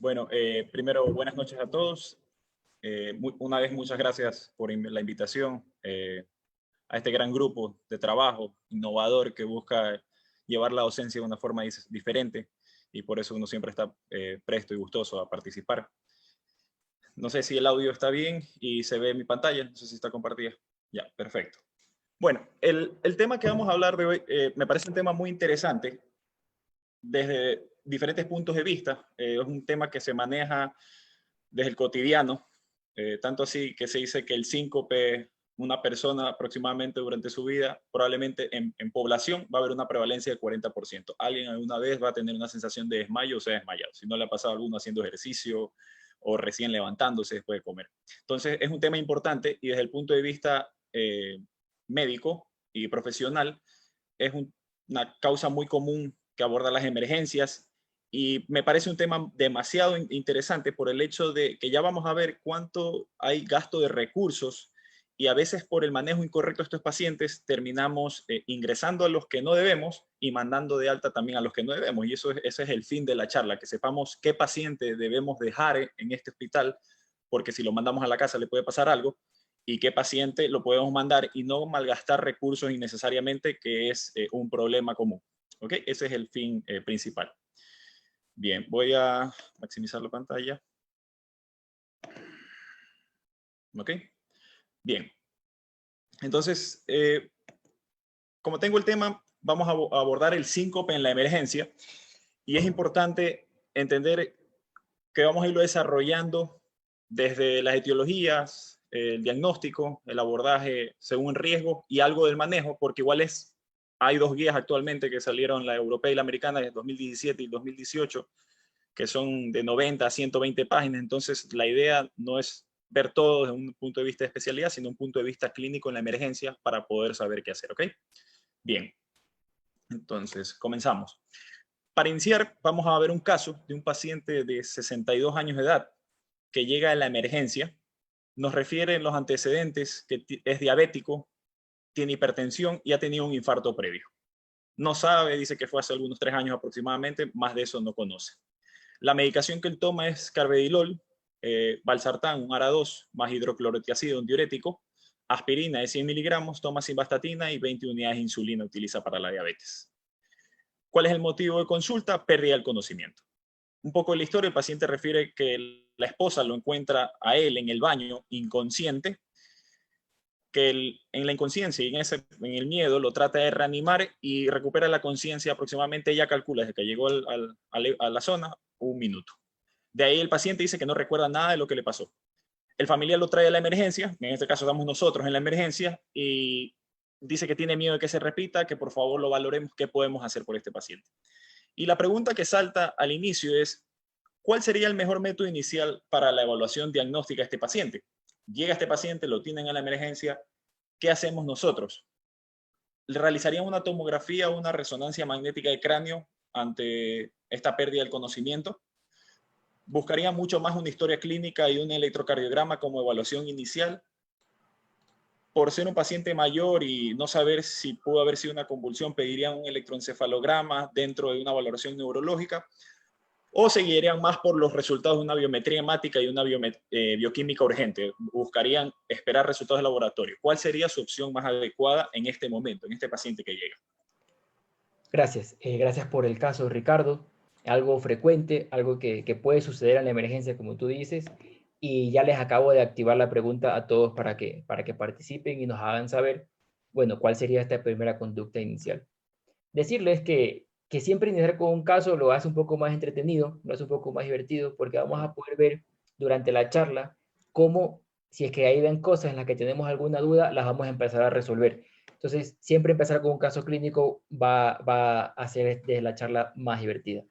Bueno, primero, buenas noches a todos. Una vez, muchas gracias por la invitación a este gran grupo de trabajo innovador que busca llevar la docencia de una forma diferente y por eso uno siempre está presto y gustoso a participar. No sé si el audio está bien y se ve mi pantalla, no sé si está compartida. Ya, perfecto. Bueno, el tema que vamos a hablar de hoy me parece un tema muy interesante desde diferentes puntos de vista. Es un tema que se maneja desde el cotidiano, tanto así que se dice que el síncope, una persona aproximadamente durante su vida, probablemente en población va a haber una prevalencia del 40%. Alguien alguna vez va a tener una sensación de desmayo o se ha desmayado, si no le ha pasado a alguno haciendo ejercicio o recién levantándose después de comer. Entonces es un tema importante y desde el punto de vista médico y profesional es una causa muy común que aborda las emergencias y me parece un tema demasiado interesante por el hecho de que ya vamos a ver cuánto hay gasto de recursos y a veces por el manejo incorrecto de estos pacientes terminamos ingresando a los que no debemos y mandando de alta también a los que no debemos. Y ese es el fin de la charla, que sepamos qué paciente debemos dejar en este hospital, porque si lo mandamos a la casa le puede pasar algo, y qué paciente lo podemos mandar y no malgastar recursos innecesariamente, que es un problema común. ¿Ok? Ese es el fin principal. Bien, voy a maximizar la pantalla. ¿Ok? Bien. Entonces, como tengo el tema, vamos a abordar el síncope en la emergencia y es importante entender que vamos a irlo desarrollando desde las etiologías, el diagnóstico, el abordaje según riesgo y algo del manejo, porque igual hay dos guías actualmente que salieron, la europea y la americana, de 2017 y 2018, que son de 90 a 120 páginas. Entonces, la idea no es ver todo desde un punto de vista de especialidad, sino un punto de vista clínico en la emergencia para poder saber qué hacer, ¿ok? Bien, entonces, comenzamos. Para iniciar, vamos a ver un caso de un paciente de 62 años de edad que llega a la emergencia. Nos refiere los antecedentes que es diabético, tiene hipertensión y ha tenido un infarto previo. No sabe, dice que fue hace algunos 3 años aproximadamente, más de eso no conoce. La medicación que él toma es carvedilol, valsartán, un ARA2, más hidroclorotiazida, un diurético, aspirina de 100 miligramos, toma simvastatina y 20 unidades de insulina utiliza para la diabetes. ¿Cuál es el motivo de consulta? Pérdida del conocimiento. Un poco de la historia, el paciente refiere que la esposa lo encuentra a él en el baño inconsciente, que en la inconsciencia y en el miedo lo trata de reanimar y recupera la conciencia aproximadamente, ella calcula desde que llegó a la zona, 1 minuto. De ahí el paciente dice que no recuerda nada de lo que le pasó. El familiar lo trae a la emergencia, en este caso estamos nosotros en la emergencia, y dice que tiene miedo de que se repita, que por favor lo valoremos, qué podemos hacer por este paciente. Y la pregunta que salta al inicio es, ¿cuál sería el mejor método inicial para la evaluación diagnóstica de este paciente? Llega este paciente, lo tienen en la emergencia, ¿qué hacemos nosotros? ¿Realizarían una tomografía o una resonancia magnética de cráneo ante esta pérdida del conocimiento? ¿Buscaría mucho más una historia clínica y un electrocardiograma como evaluación inicial? Por ser un paciente mayor y no saber si pudo haber sido una convulsión, pedirían un electroencefalograma dentro de una valoración neurológica, o seguirían más por los resultados de una biometría hemática y una bioquímica urgente. Buscarían esperar resultados de laboratorio. ¿Cuál sería su opción más adecuada en este momento, en este paciente que llega? Gracias. Gracias por el caso, Ricardo. Algo frecuente, algo que puede suceder en la emergencia, como tú dices. Y ya les acabo de activar la pregunta a todos para que participen y nos hagan saber, bueno, cuál sería esta primera conducta inicial. Decirles que siempre iniciar con un caso lo hace un poco más entretenido, lo hace un poco más divertido, porque vamos a poder ver durante la charla cómo, si es que hay ven cosas en las que tenemos alguna duda, las vamos a empezar a resolver. Entonces, siempre empezar con un caso clínico va a hacer desde la charla más divertida.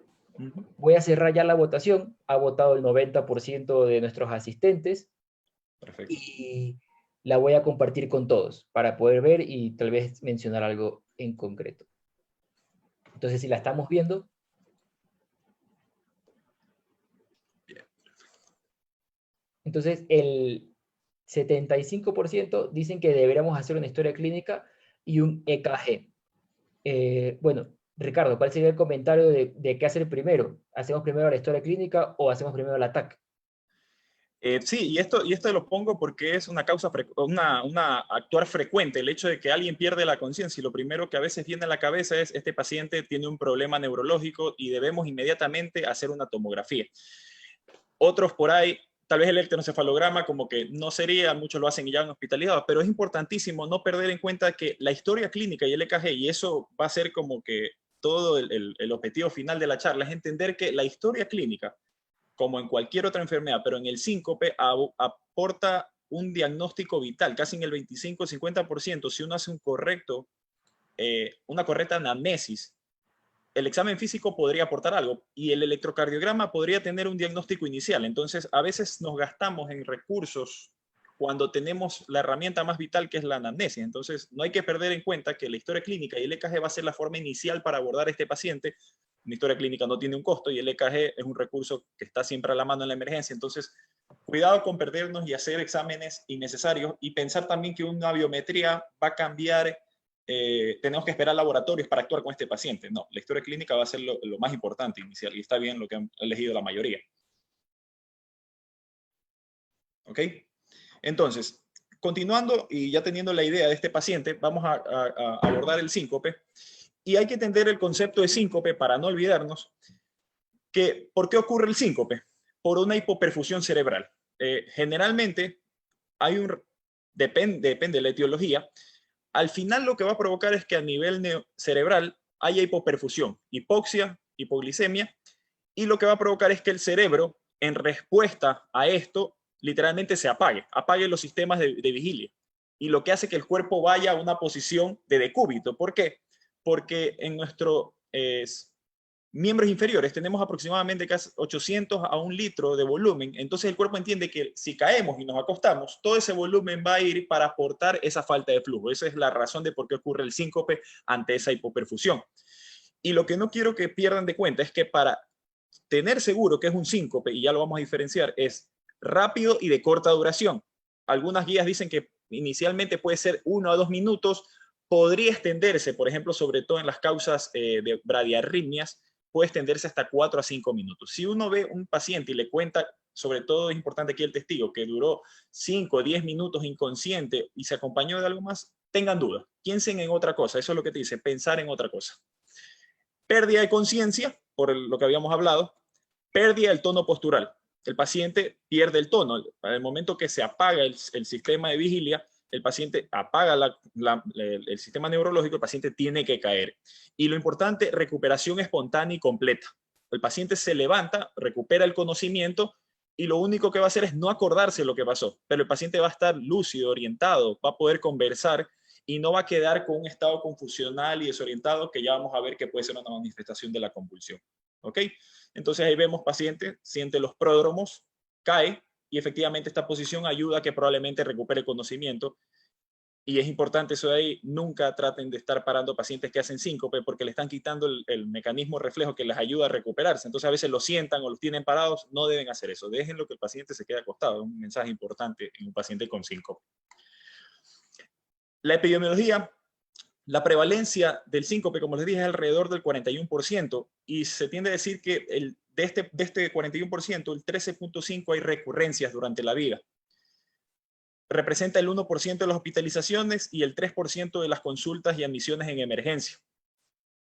Voy a cerrar ya la votación. Ha votado el 90% de nuestros asistentes. Perfecto. Y la voy a compartir con todos para poder ver y tal vez mencionar algo en concreto. Entonces, si la estamos viendo. Bien. Entonces, el 75% dicen que deberíamos hacer una historia clínica y un EKG. Bueno, Ricardo, ¿cuál sería el comentario de qué hacer primero? ¿Hacemos primero la historia clínica o hacemos primero el ataque? Sí, y esto lo pongo porque es una causa, una actuar frecuente, el hecho de que alguien pierde la conciencia y lo primero que a veces viene a la cabeza es este paciente tiene un problema neurológico y debemos inmediatamente hacer una tomografía. Otros por ahí, tal vez el electroencefalograma como que no sería, muchos lo hacen y ya han hospitalizado, pero es importantísimo no perder en cuenta que la historia clínica y el EKG, y eso va a ser como que todo el objetivo final de la charla, es entender que la historia clínica como en cualquier otra enfermedad, pero en el síncope aporta un diagnóstico vital, casi en el 25-50%, si uno hace una correcta anamnesis, el examen físico podría aportar algo y el electrocardiograma podría tener un diagnóstico inicial. Entonces, a veces nos gastamos en recursos cuando tenemos la herramienta más vital que es la anamnesis. Entonces, no hay que perder en cuenta que la historia clínica y el EKG va a ser la forma inicial para abordar a este paciente. Una historia clínica no tiene un costo y el EKG es un recurso que está siempre a la mano en la emergencia. Entonces, cuidado con perdernos y hacer exámenes innecesarios y pensar también que una biometría va a cambiar. Tenemos que esperar laboratorios para actuar con este paciente. No, la historia clínica va a ser lo más importante inicial y está bien lo que han elegido la mayoría. ¿Ok? Entonces, continuando y ya teniendo la idea de este paciente, vamos a abordar el síncope. Y hay que entender el concepto de síncope para no olvidarnos que, ¿por qué ocurre el síncope? Por una hipoperfusión cerebral. Generalmente, depende de la etiología, al final lo que va a provocar es que a nivel cerebral haya hipoperfusión, hipoxia, hipoglicemia, y lo que va a provocar es que el cerebro, en respuesta a esto, literalmente se apague los sistemas de vigilia. Y lo que hace que el cuerpo vaya a una posición de decúbito. ¿Por qué? Porque en nuestros miembros inferiores tenemos aproximadamente casi 800 a 1 litro de volumen. Entonces el cuerpo entiende que si caemos y nos acostamos, todo ese volumen va a ir para aportar esa falta de flujo. Esa es la razón de por qué ocurre el síncope ante esa hipoperfusión. Y lo que no quiero que pierdan de cuenta es que para tener seguro que es un síncope, y ya lo vamos a diferenciar, es rápido y de corta duración. Algunas guías dicen que inicialmente puede ser 1 a 2 minutos, podría extenderse, por ejemplo, sobre todo en las causas de bradiarritmias, puede extenderse hasta 4 a 5 minutos. Si uno ve un paciente y le cuenta, sobre todo es importante aquí el testigo, que duró 5 o 10 minutos inconsciente y se acompañó de algo más, tengan duda, piensen en otra cosa, eso es lo que te dice, pensar en otra cosa. Pérdida de conciencia, por lo que habíamos hablado, pérdida del tono postural. El paciente pierde el tono. Al momento que se apaga el sistema de vigilia, el paciente apaga el sistema neurológico, el paciente tiene que caer. Y lo importante, recuperación espontánea y completa. El paciente se levanta, recupera el conocimiento y lo único que va a hacer es no acordarse de lo que pasó, pero el paciente va a estar lúcido, orientado, va a poder conversar y no va a quedar con un estado confusional y desorientado que ya vamos a ver que puede ser una manifestación de la convulsión. ¿Ok? Entonces ahí vemos paciente, siente los pródromos, cae y efectivamente esta posición ayuda a que probablemente recupere conocimiento. Y es importante eso de ahí, nunca traten de estar parando pacientes que hacen síncope porque le están quitando el mecanismo reflejo que les ayuda a recuperarse. Entonces a veces los sientan o los tienen parados, no deben hacer eso. Déjenlo que el paciente se quede acostado. Es un mensaje importante en un paciente con síncope. La epidemiología, la prevalencia del síncope, como les dije, es alrededor del 41% y se tiende a decir que de este 41%, el 13.5% hay recurrencias durante la vida. Representa el 1% de las hospitalizaciones y el 3% de las consultas y admisiones en emergencia.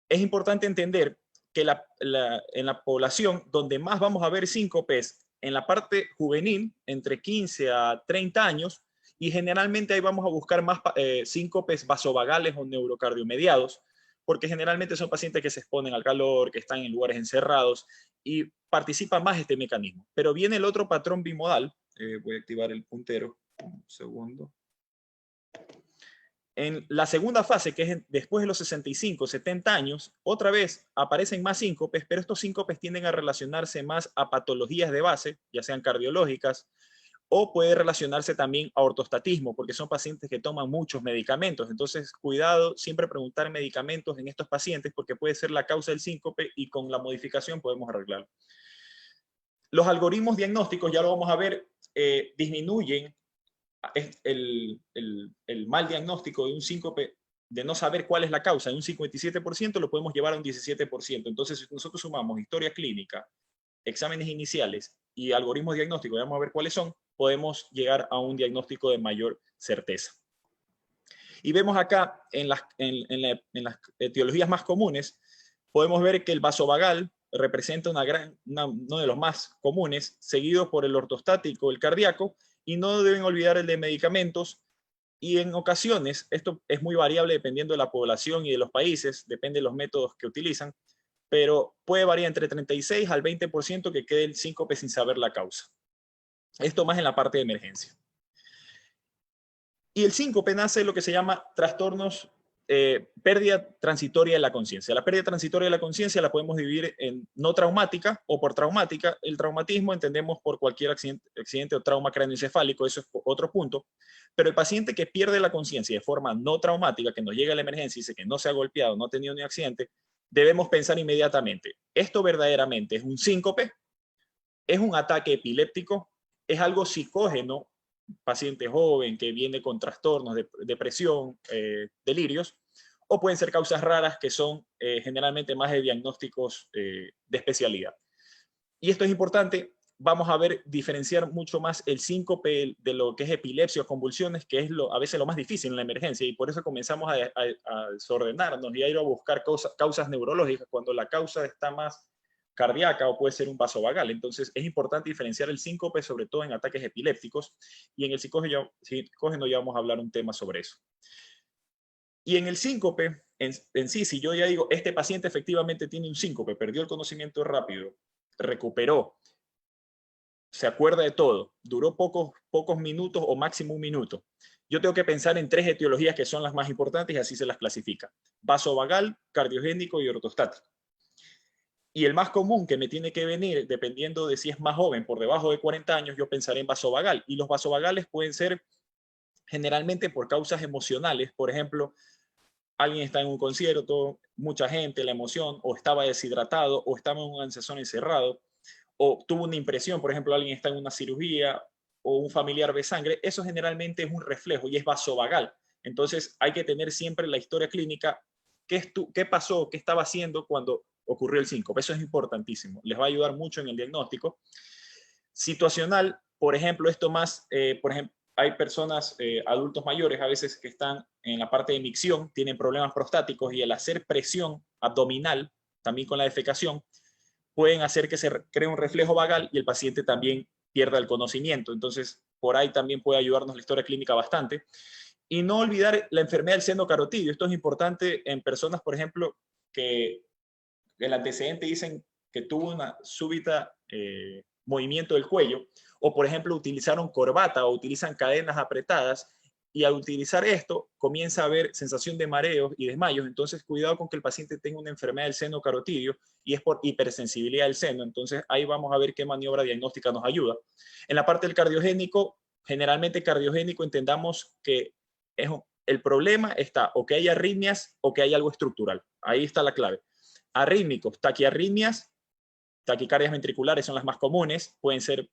Es importante entender que en la población donde más vamos a ver síncope es en la parte juvenil, entre 15 a 30 años, y generalmente ahí vamos a buscar más síncopes vasovagales o neurocardiomediados, porque generalmente son pacientes que se exponen al calor, que están en lugares encerrados y participa más este mecanismo. Pero viene el otro patrón bimodal, voy a activar el puntero, un segundo. En la segunda fase, que es después de los 65, 70 años, otra vez aparecen más síncopes, pero estos síncopes tienden a relacionarse más a patologías de base, ya sean cardiológicas, o puede relacionarse también a ortostatismo, porque son pacientes que toman muchos medicamentos. Entonces, cuidado, siempre preguntar medicamentos en estos pacientes, porque puede ser la causa del síncope y con la modificación podemos arreglarlo. Los algoritmos diagnósticos, ya lo vamos a ver, disminuyen el mal diagnóstico de un síncope de no saber cuál es la causa, en un 57% lo podemos llevar a un 17%. Entonces, si nosotros sumamos historia clínica, exámenes iniciales y algoritmos diagnósticos, vamos a ver cuáles son, podemos llegar a un diagnóstico de mayor certeza. Y vemos acá, en las etiologías más comunes, podemos ver que el vasovagal representa uno de los más comunes, seguido por el ortostático, el cardíaco, y no deben olvidar el de medicamentos. Y en ocasiones, esto es muy variable dependiendo de la población y de los países, depende de los métodos que utilizan, pero puede variar entre 36 al 20% que quede el síncope sin saber la causa. Esto más en la parte de emergencia. Y el síncope nace de lo que se llama trastornos, pérdida transitoria de la conciencia. La pérdida transitoria de la conciencia la podemos dividir en no traumática o por traumática. El traumatismo entendemos por cualquier accidente o trauma craneoencefálico, eso es otro punto. Pero el paciente que pierde la conciencia de forma no traumática, que nos llega a la emergencia y dice que no se ha golpeado, no ha tenido ni accidente, debemos pensar inmediatamente, ¿esto verdaderamente es un síncope? ¿Es un ataque epiléptico? ¿Es algo psicógeno? Paciente joven que viene con trastornos, depresión, delirios, o pueden ser causas raras que son generalmente más de diagnósticos de especialidad. Y esto es importante, vamos a ver diferenciar mucho más el síncope de lo que es epilepsia o convulsiones, que es a veces lo más difícil en la emergencia, y por eso comenzamos a desordenarnos y a ir a buscar causas neurológicas cuando la causa está más cardíaca o puede ser un vasovagal. Entonces es importante diferenciar el síncope, sobre todo en ataques epilépticos, y en el psicógeno ya vamos a hablar un tema sobre eso. Y en el síncope, en sí, si yo ya digo, este paciente efectivamente tiene un síncope, perdió el conocimiento rápido, recuperó, se acuerda de todo, duró pocos minutos o máximo un minuto, yo tengo que pensar en 3 etiologías que son las más importantes y así se las clasifica: vasovagal, cardiogénico y ortostático. Y el más común que me tiene que venir, dependiendo de si es más joven, por debajo de 40 años, yo pensaré en vasovagal. Y los vasovagales pueden ser generalmente por causas emocionales. Por ejemplo, alguien está en un concierto, mucha gente, la emoción, o estaba deshidratado, o estaba en un ascensor encerrado, o tuvo una impresión, por ejemplo, alguien está en una cirugía, o un familiar ve sangre. Eso generalmente es un reflejo y es vasovagal. Entonces hay que tener siempre la historia clínica. ¿Qué pasó? ¿Qué estaba haciendo cuando ocurrió el síncope? Eso es importantísimo. Les va a ayudar mucho en el diagnóstico. Situacional, por ejemplo, esto más, por ejemplo, hay personas, adultos mayores a veces que están en la parte de micción, tienen problemas prostáticos y al hacer presión abdominal, también con la defecación, pueden hacer que se cree un reflejo vagal y el paciente también pierda el conocimiento. Entonces, por ahí también puede ayudarnos la historia clínica bastante. Y no olvidar la enfermedad del seno carotidio. Esto es importante en personas, por ejemplo, que el antecedente dicen que tuvo una súbita movimiento del cuello, o por ejemplo utilizaron corbata o utilizan cadenas apretadas, y al utilizar esto comienza a haber sensación de mareos y desmayos. Entonces cuidado con que el paciente tenga una enfermedad del seno carotidio y es por hipersensibilidad del seno. Entonces ahí vamos a ver qué maniobra diagnóstica nos ayuda. En la parte del cardiogénico, generalmente cardiogénico entendamos que el problema está o que hay arritmias o que hay algo estructural. Ahí está la clave. Arrítmicos, taquiarritmias, taquicardias ventriculares son las más comunes, pueden ser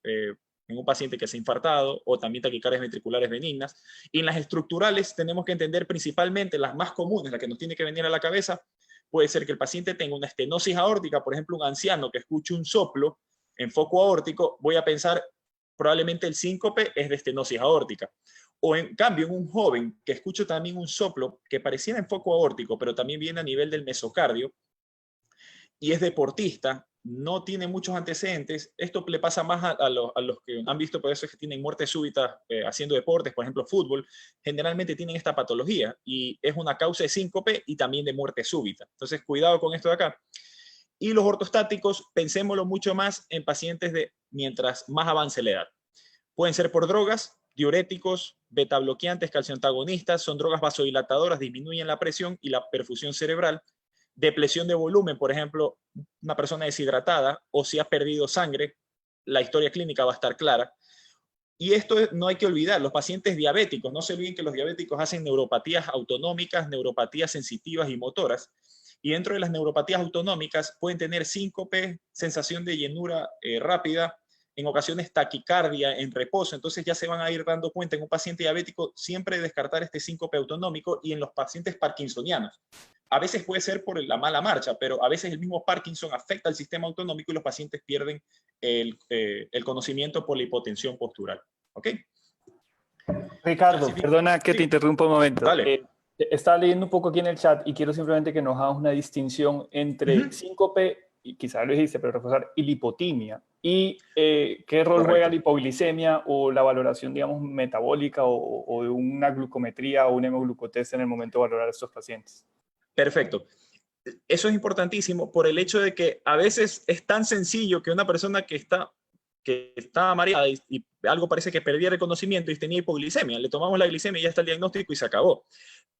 en un paciente que se ha infartado, o también taquicardias ventriculares benignas. Y en las estructurales tenemos que entender principalmente las más comunes, la que nos tiene que venir a la cabeza. Puede ser que el paciente tenga una estenosis aórtica, por ejemplo, un anciano que escuche un soplo en foco aórtico, voy a pensar probablemente el síncope es de estenosis aórtica. O en cambio, en un joven que escucho también un soplo que pareciera en foco aórtico, pero también viene a nivel del mesocardio, y es deportista, no tiene muchos antecedentes, esto le pasa más a los que han visto, por eso es que tienen muerte súbita haciendo deportes, por ejemplo fútbol, generalmente tienen esta patología y es una causa de síncope y también de muerte súbita. Entonces cuidado con esto de acá. Y los ortostáticos, pensémoslo mucho más en pacientes de mientras más avance la edad. Pueden ser por drogas, diuréticos, beta-bloqueantes, calcioantagonistas, son drogas vasodilatadoras, disminuyen la presión y la perfusión cerebral. Depresión de volumen, por ejemplo, una persona deshidratada o si ha perdido sangre, la historia clínica va a estar clara. Y esto no hay que olvidar, los pacientes diabéticos, no se olviden que los diabéticos hacen neuropatías autonómicas, neuropatías sensitivas y motoras. Y dentro de las neuropatías autonómicas pueden tener síncope, sensación de llenura rápida, en ocasiones taquicardia en reposo. Entonces ya se van a ir dando cuenta en un paciente diabético siempre descartar este síncope autonómico, y en los pacientes parkinsonianos. A veces puede ser por la mala marcha, pero a veces el mismo Parkinson afecta al sistema autonómico y los pacientes pierden el conocimiento por la hipotensión postural. ¿Ok? Ricardo, perdona que te interrumpa un momento. Dale. Estaba leyendo un poco aquí en el chat y quiero simplemente que nos hagamos una distinción entre síncope, y quizás lo dijiste, pero reforzar, y lipotimia. Y qué rol juega la hipoglicemia o la valoración, digamos, metabólica o de una glucometría o un hemoglucotest en el momento de valorar a estos pacientes. Perfecto. Eso es importantísimo por el hecho de que a veces es tan sencillo que una persona que está mareada y algo parece que perdía el conocimiento y tenía hipoglicemia, le tomamos la glicemia y ya está el diagnóstico y se acabó.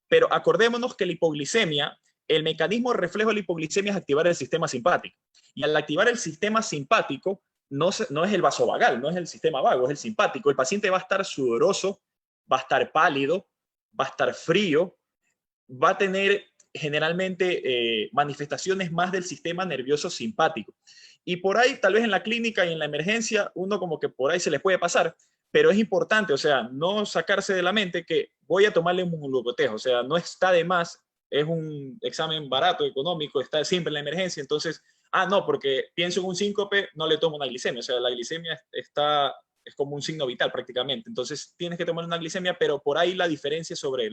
Pero acordémonos que la hipoglicemia, el mecanismo de reflejo de la hipoglicemia es activar el sistema simpático. Y al activar el sistema simpático, no es el vasovagal, no es el sistema vago, es el simpático. El paciente va a estar sudoroso, va a estar pálido, va a estar frío, va a tener generalmente manifestaciones más del sistema nervioso simpático. Y por ahí, tal vez en la clínica y en la emergencia, uno como que por ahí se les puede pasar, pero es importante, o sea, no sacarse de la mente que voy a tomarle un glucoteo, o sea, no está de más, es un examen barato, económico, está siempre en la emergencia, entonces, no, porque pienso en un síncope, no le tomo una glicemia, o sea, la glicemia es como un signo vital prácticamente, entonces tienes que tomar una glicemia, pero por ahí la diferencia sobre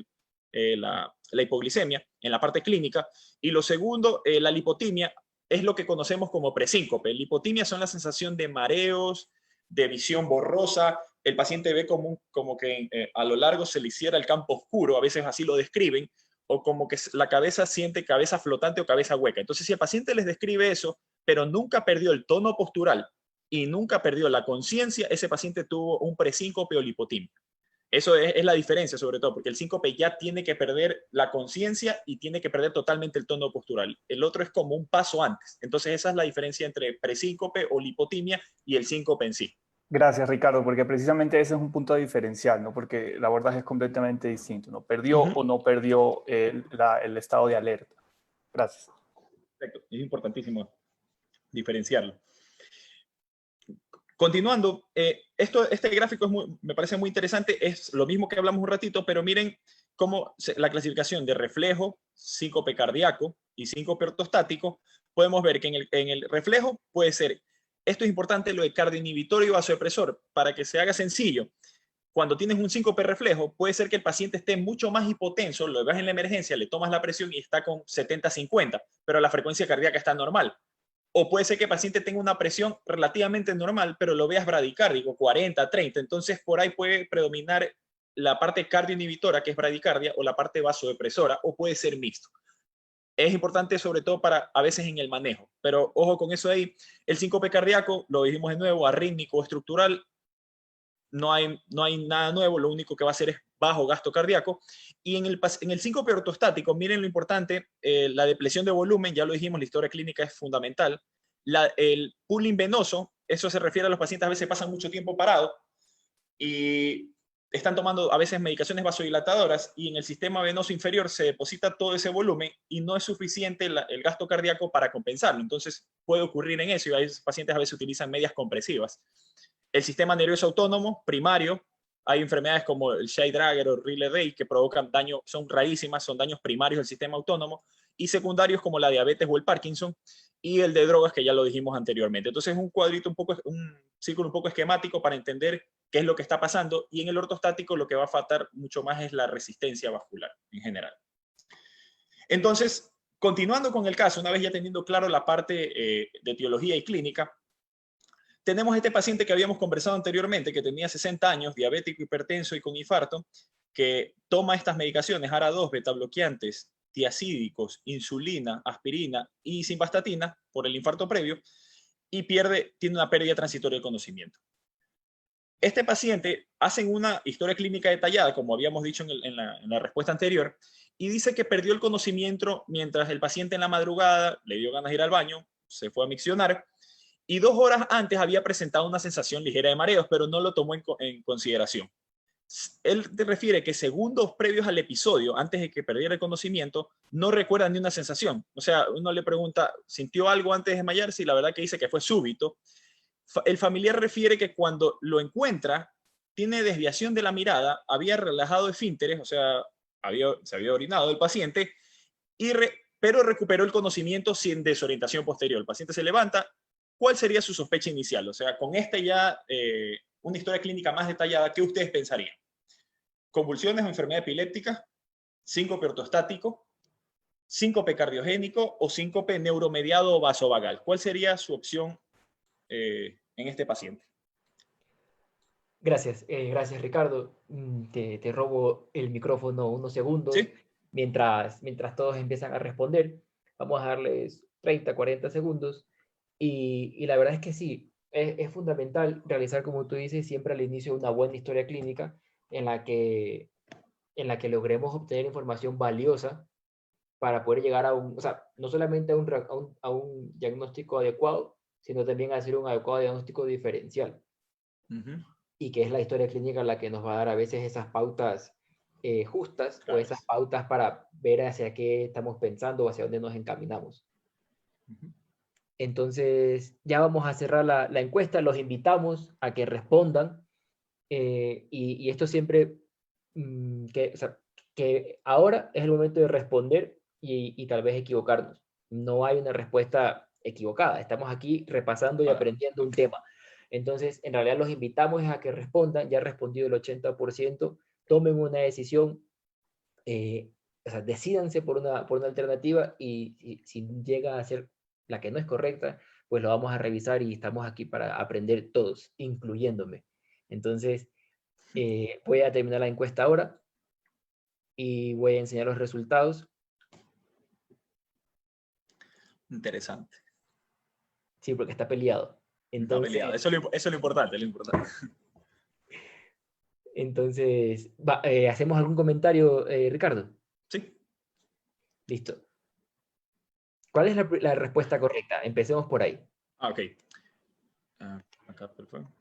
la hipoglicemia en la parte clínica. Y lo segundo, la lipotimia, es lo que conocemos como presíncope. Lipotimia son la sensación de mareos, de visión borrosa. El paciente ve como que a lo largo se le hiciera el campo oscuro, a veces así lo describen, o como que la cabeza siente cabeza flotante o cabeza hueca. Entonces, si el paciente les describe eso, pero nunca perdió el tono postural y nunca perdió la conciencia, ese paciente tuvo un presíncope o lipotimia. Eso es la diferencia, sobre todo, porque el síncope ya tiene que perder la conciencia y tiene que perder totalmente el tono postural. El otro es como un paso antes. Entonces, esa es la diferencia entre presíncope o lipotimia y el síncope en sí. Gracias, Ricardo, porque precisamente ese es un punto diferencial, ¿no? Porque el abordaje es completamente distinto, ¿no? ¿Perdió o no perdió el estado de alerta? Gracias. Perfecto. Es importantísimo diferenciarlo. Continuando, este gráfico me parece muy interesante, es lo mismo que hablamos un ratito, pero miren cómo la clasificación de reflejo, síncope cardíaco y síncope ortostático, podemos ver que en el reflejo puede ser, esto es importante, lo de cardioinhibitorio y vasodepresor, para que se haga sencillo. Cuando tienes un síncope reflejo, puede ser que el paciente esté mucho más hipotenso, lo ves en la emergencia, le tomas la presión y está con 70-50, pero la frecuencia cardíaca está normal. O puede ser que el paciente tenga una presión relativamente normal, pero lo veas bradicárdico, 40, 30. Entonces, por ahí puede predominar la parte cardioinhibitora, que es bradicardia, o la parte vasodepresora, o puede ser mixto. Es importante sobre todo para a veces en el manejo. Pero ojo con eso ahí. El síncope cardíaco, lo dijimos de nuevo, arrítmico o estructural, no hay nada nuevo, lo único que va a hacer es bajo gasto cardíaco. Y en el síncope ortostático, miren lo importante, la depresión de volumen, ya lo dijimos, la historia clínica es fundamental. El pooling venoso, eso se refiere a los pacientes a veces pasan mucho tiempo parados y están tomando a veces medicaciones vasodilatadoras y en el sistema venoso inferior se deposita todo ese volumen y no es suficiente el gasto cardíaco para compensarlo. Entonces puede ocurrir en eso y hay pacientes a veces utilizan medias compresivas. El sistema nervioso autónomo primario, hay enfermedades como el Shea-Drager o Riley-Reid que provocan daño, son rarísimas, son daños primarios del sistema autónomo, y secundarios como la diabetes o el Parkinson, y el de drogas que ya lo dijimos anteriormente. Entonces es un cuadrito un círculo un poco esquemático para entender qué es lo que está pasando, y en el ortostático lo que va a faltar mucho más es la resistencia vascular en general. Entonces, continuando con el caso, una vez ya teniendo claro la parte de etiología y clínica, tenemos este paciente que habíamos conversado anteriormente, que tenía 60 años, diabético, hipertenso y con infarto, que toma estas medicaciones, ARA2, betabloqueantes, tiacídicos, insulina, aspirina y simvastatina por el infarto previo, y tiene una pérdida transitoria de conocimiento. Este paciente hace una historia clínica detallada, como habíamos dicho en la respuesta anterior, y dice que perdió el conocimiento mientras el paciente en la madrugada le dio ganas de ir al baño, se fue a miccionar, y 2 horas antes había presentado una sensación ligera de mareos, pero no lo tomó en consideración. Él te refiere que segundos previos al episodio, antes de que perdiera el conocimiento, no recuerda ni una sensación. O sea, uno le pregunta, ¿sintió algo antes de desmayarse? Y la verdad que dice que fue súbito. el familiar refiere que cuando lo encuentra, tiene desviación de la mirada, había relajado esfínteres, o sea, se había orinado el paciente, pero recuperó el conocimiento sin desorientación posterior. El paciente se levanta. ¿Cuál sería su sospecha inicial? O sea, con esta ya una historia clínica más detallada, ¿qué ustedes pensarían? ¿Convulsiones o enfermedad epiléptica? ¿Síncope ortostático? ¿Síncope cardiogénico o síncope neuromediado o vasovagal? ¿Cuál sería su opción en este paciente? Gracias, gracias Ricardo. Te robo el micrófono unos segundos. ¿Sí? Mientras todos empiezan a responder. Vamos a darles 30, 40 segundos. Y la verdad es que sí, es fundamental realizar, como tú dices, siempre al inicio una buena historia clínica en la que logremos obtener información valiosa para poder llegar a o sea, no solamente a un diagnóstico adecuado, sino también a hacer un adecuado diagnóstico diferencial. Y que es la historia clínica la que nos va a dar a veces esas pautas justas, claro, o esas pautas para ver hacia qué estamos pensando o hacia dónde nos encaminamos. Entonces, ya vamos a cerrar la encuesta, los invitamos a que respondan, y esto siempre, o sea, que ahora es el momento de responder y tal vez equivocarnos. No hay una respuesta equivocada, estamos aquí repasando y aprendiendo un tema. Entonces, en realidad los invitamos a que respondan, ya ha respondido el 80%, tomen una decisión, o sea, decídanse por una alternativa y si llega a ser la que no es correcta, pues lo vamos a revisar y estamos aquí para aprender todos, incluyéndome. Entonces, voy a terminar la encuesta ahora y voy a enseñar los resultados. Interesante. Sí, porque está peleado. Entonces, está peleado. Eso es lo importante, Entonces, ¿hacemos algún comentario, Ricardo? Sí. Listo. ¿Cuál es la respuesta correcta? Empecemos por ahí. Ok. Acá, perfecto.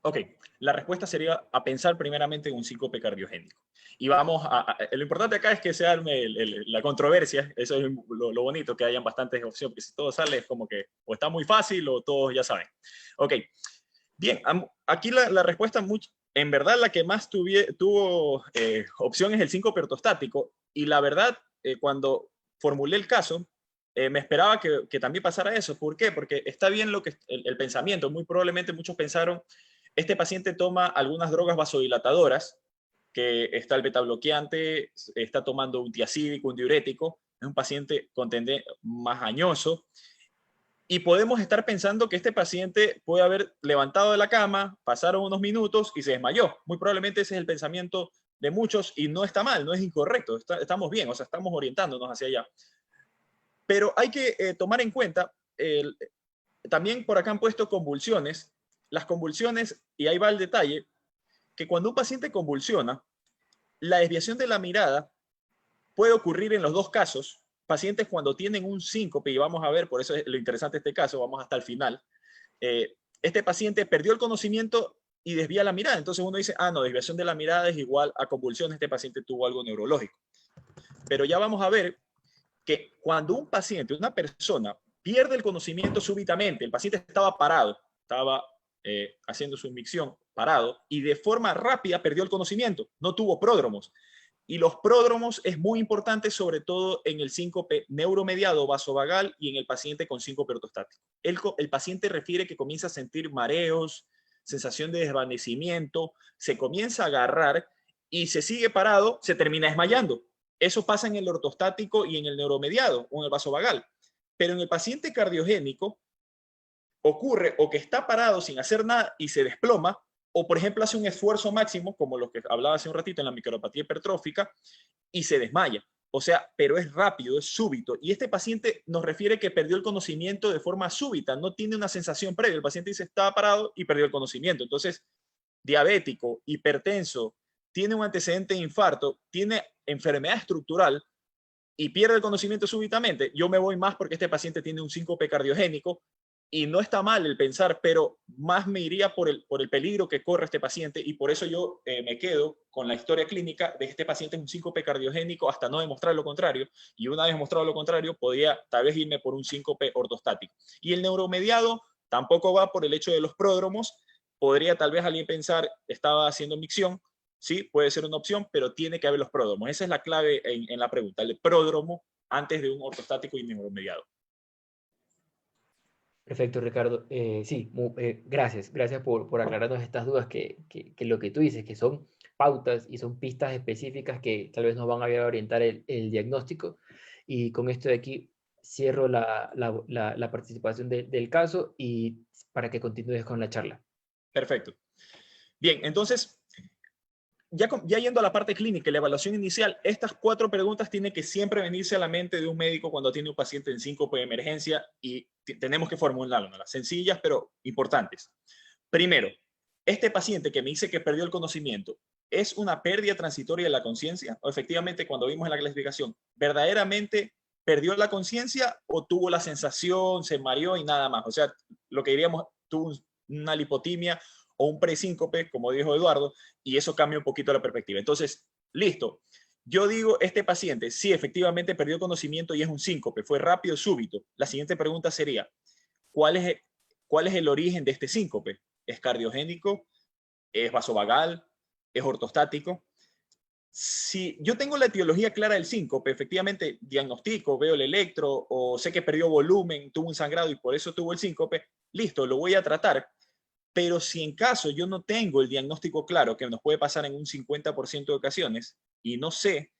Ok, la respuesta sería a pensar primeramente en un síncope cardiogénico. Y vamos lo importante acá es que se arme la controversia, eso es lo bonito, que hayan bastantes opciones, porque si todo sale es como que o está muy fácil o todos ya saben. Ok, bien, aquí la respuesta, en verdad la que más tuvo opción es el síncope ortostático, y la verdad, cuando formulé el caso, me esperaba que también pasara eso. ¿Por qué? Porque está bien el pensamiento, muy probablemente muchos pensaron, este paciente toma algunas drogas vasodilatadoras, que está el betabloqueante, está tomando un tiacídico, un diurético, es un paciente con tendencia más añoso, y podemos estar pensando que este paciente puede haber levantado de la cama, pasaron unos minutos y se desmayó. Muy probablemente ese es el pensamiento de muchos y no está mal, no es incorrecto, estamos bien, o sea, estamos orientándonos hacia allá. Pero hay que tomar en cuenta, también por acá han puesto convulsiones. Las convulsiones, y ahí va el detalle, que cuando un paciente convulsiona, la desviación de la mirada puede ocurrir en los dos casos. Pacientes cuando tienen un síncope, y vamos a ver, por eso es lo interesante de este caso, vamos hasta el final, este paciente perdió el conocimiento y desvía la mirada. Entonces uno dice, no, desviación de la mirada es igual a convulsiones, este paciente tuvo algo neurológico. Pero ya vamos a ver que cuando un paciente, una persona, pierde el conocimiento súbitamente, el paciente estaba parado, estaba haciendo su micción parado, y de forma rápida perdió el conocimiento, no tuvo pródromos. Y los pródromos es muy importante, sobre todo en el síncope neuromediado vasovagal y en el paciente con síncope ortostático. El paciente refiere que comienza a sentir mareos, sensación de desvanecimiento, se comienza a agarrar y se sigue parado, se termina desmayando. Eso pasa en el ortostático y en el neuromediado o en el vasovagal. Pero en el paciente cardiogénico ocurre o que está parado sin hacer nada y se desploma, o por ejemplo hace un esfuerzo máximo, como lo que hablaba hace un ratito en la micropatía hipertrófica, y se desmaya. O sea, pero es rápido, es súbito. Y este paciente nos refiere que perdió el conocimiento de forma súbita, no tiene una sensación previa. El paciente dice, estaba parado y perdió el conocimiento. Entonces, diabético, hipertenso, tiene un antecedente de infarto, tiene enfermedad estructural y pierde el conocimiento súbitamente, yo me voy más porque este paciente tiene un síncope cardiogénico, y no está mal el pensar, pero más me iría por el peligro que corre este paciente, y por eso yo me quedo con la historia clínica de este paciente es un síncope cardiogénico hasta no demostrar lo contrario, y una vez demostrado lo contrario, podría tal vez irme por un síncope ortostático. Y el neuromediado Tampoco va por el hecho de los pródromos. Podría tal vez alguien pensar, estaba haciendo micción, sí, puede ser una opción, pero tiene que haber los pródromos. Esa es la clave en la pregunta, el pródromo antes de un ortostático y neuromediado. Perfecto, Ricardo. Sí, gracias. Gracias por aclararnos estas dudas que lo que tú dices, que son pautas y son pistas específicas que tal vez nos van a ayudar a orientar el diagnóstico. Y con esto de aquí cierro la participación del caso y para que continúes con la charla. Perfecto. Bien, entonces, ya yendo a la parte clínica y la evaluación inicial, estas 4 preguntas tienen que siempre venirse a la mente de un médico cuando tiene un paciente en síncope de emergencia y tenemos que formularlas, ¿no? Sencillas pero importantes. Primero, este paciente que me dice que perdió el conocimiento, ¿es una pérdida transitoria de la conciencia? O efectivamente, cuando vimos en la clasificación, ¿verdaderamente perdió la conciencia o tuvo la sensación, se mareó y nada más? O sea, lo que diríamos, tuvo una lipotimia o un presíncope, como dijo Eduardo, y eso cambia un poquito la perspectiva. Entonces, listo. Yo digo, este paciente sí efectivamente perdió conocimiento y es un síncope, fue rápido, súbito. La siguiente pregunta sería, ¿cuál es el origen de este síncope? ¿Es cardiogénico? ¿Es vasovagal? ¿Es ortostático? Si yo tengo la etiología clara del síncope, efectivamente diagnostico, veo el electro o sé que perdió volumen, tuvo un sangrado y por eso tuvo el síncope, listo, lo voy a tratar. Pero si en caso yo no tengo el diagnóstico claro, que nos puede pasar en un 50% de ocasiones, y no sé,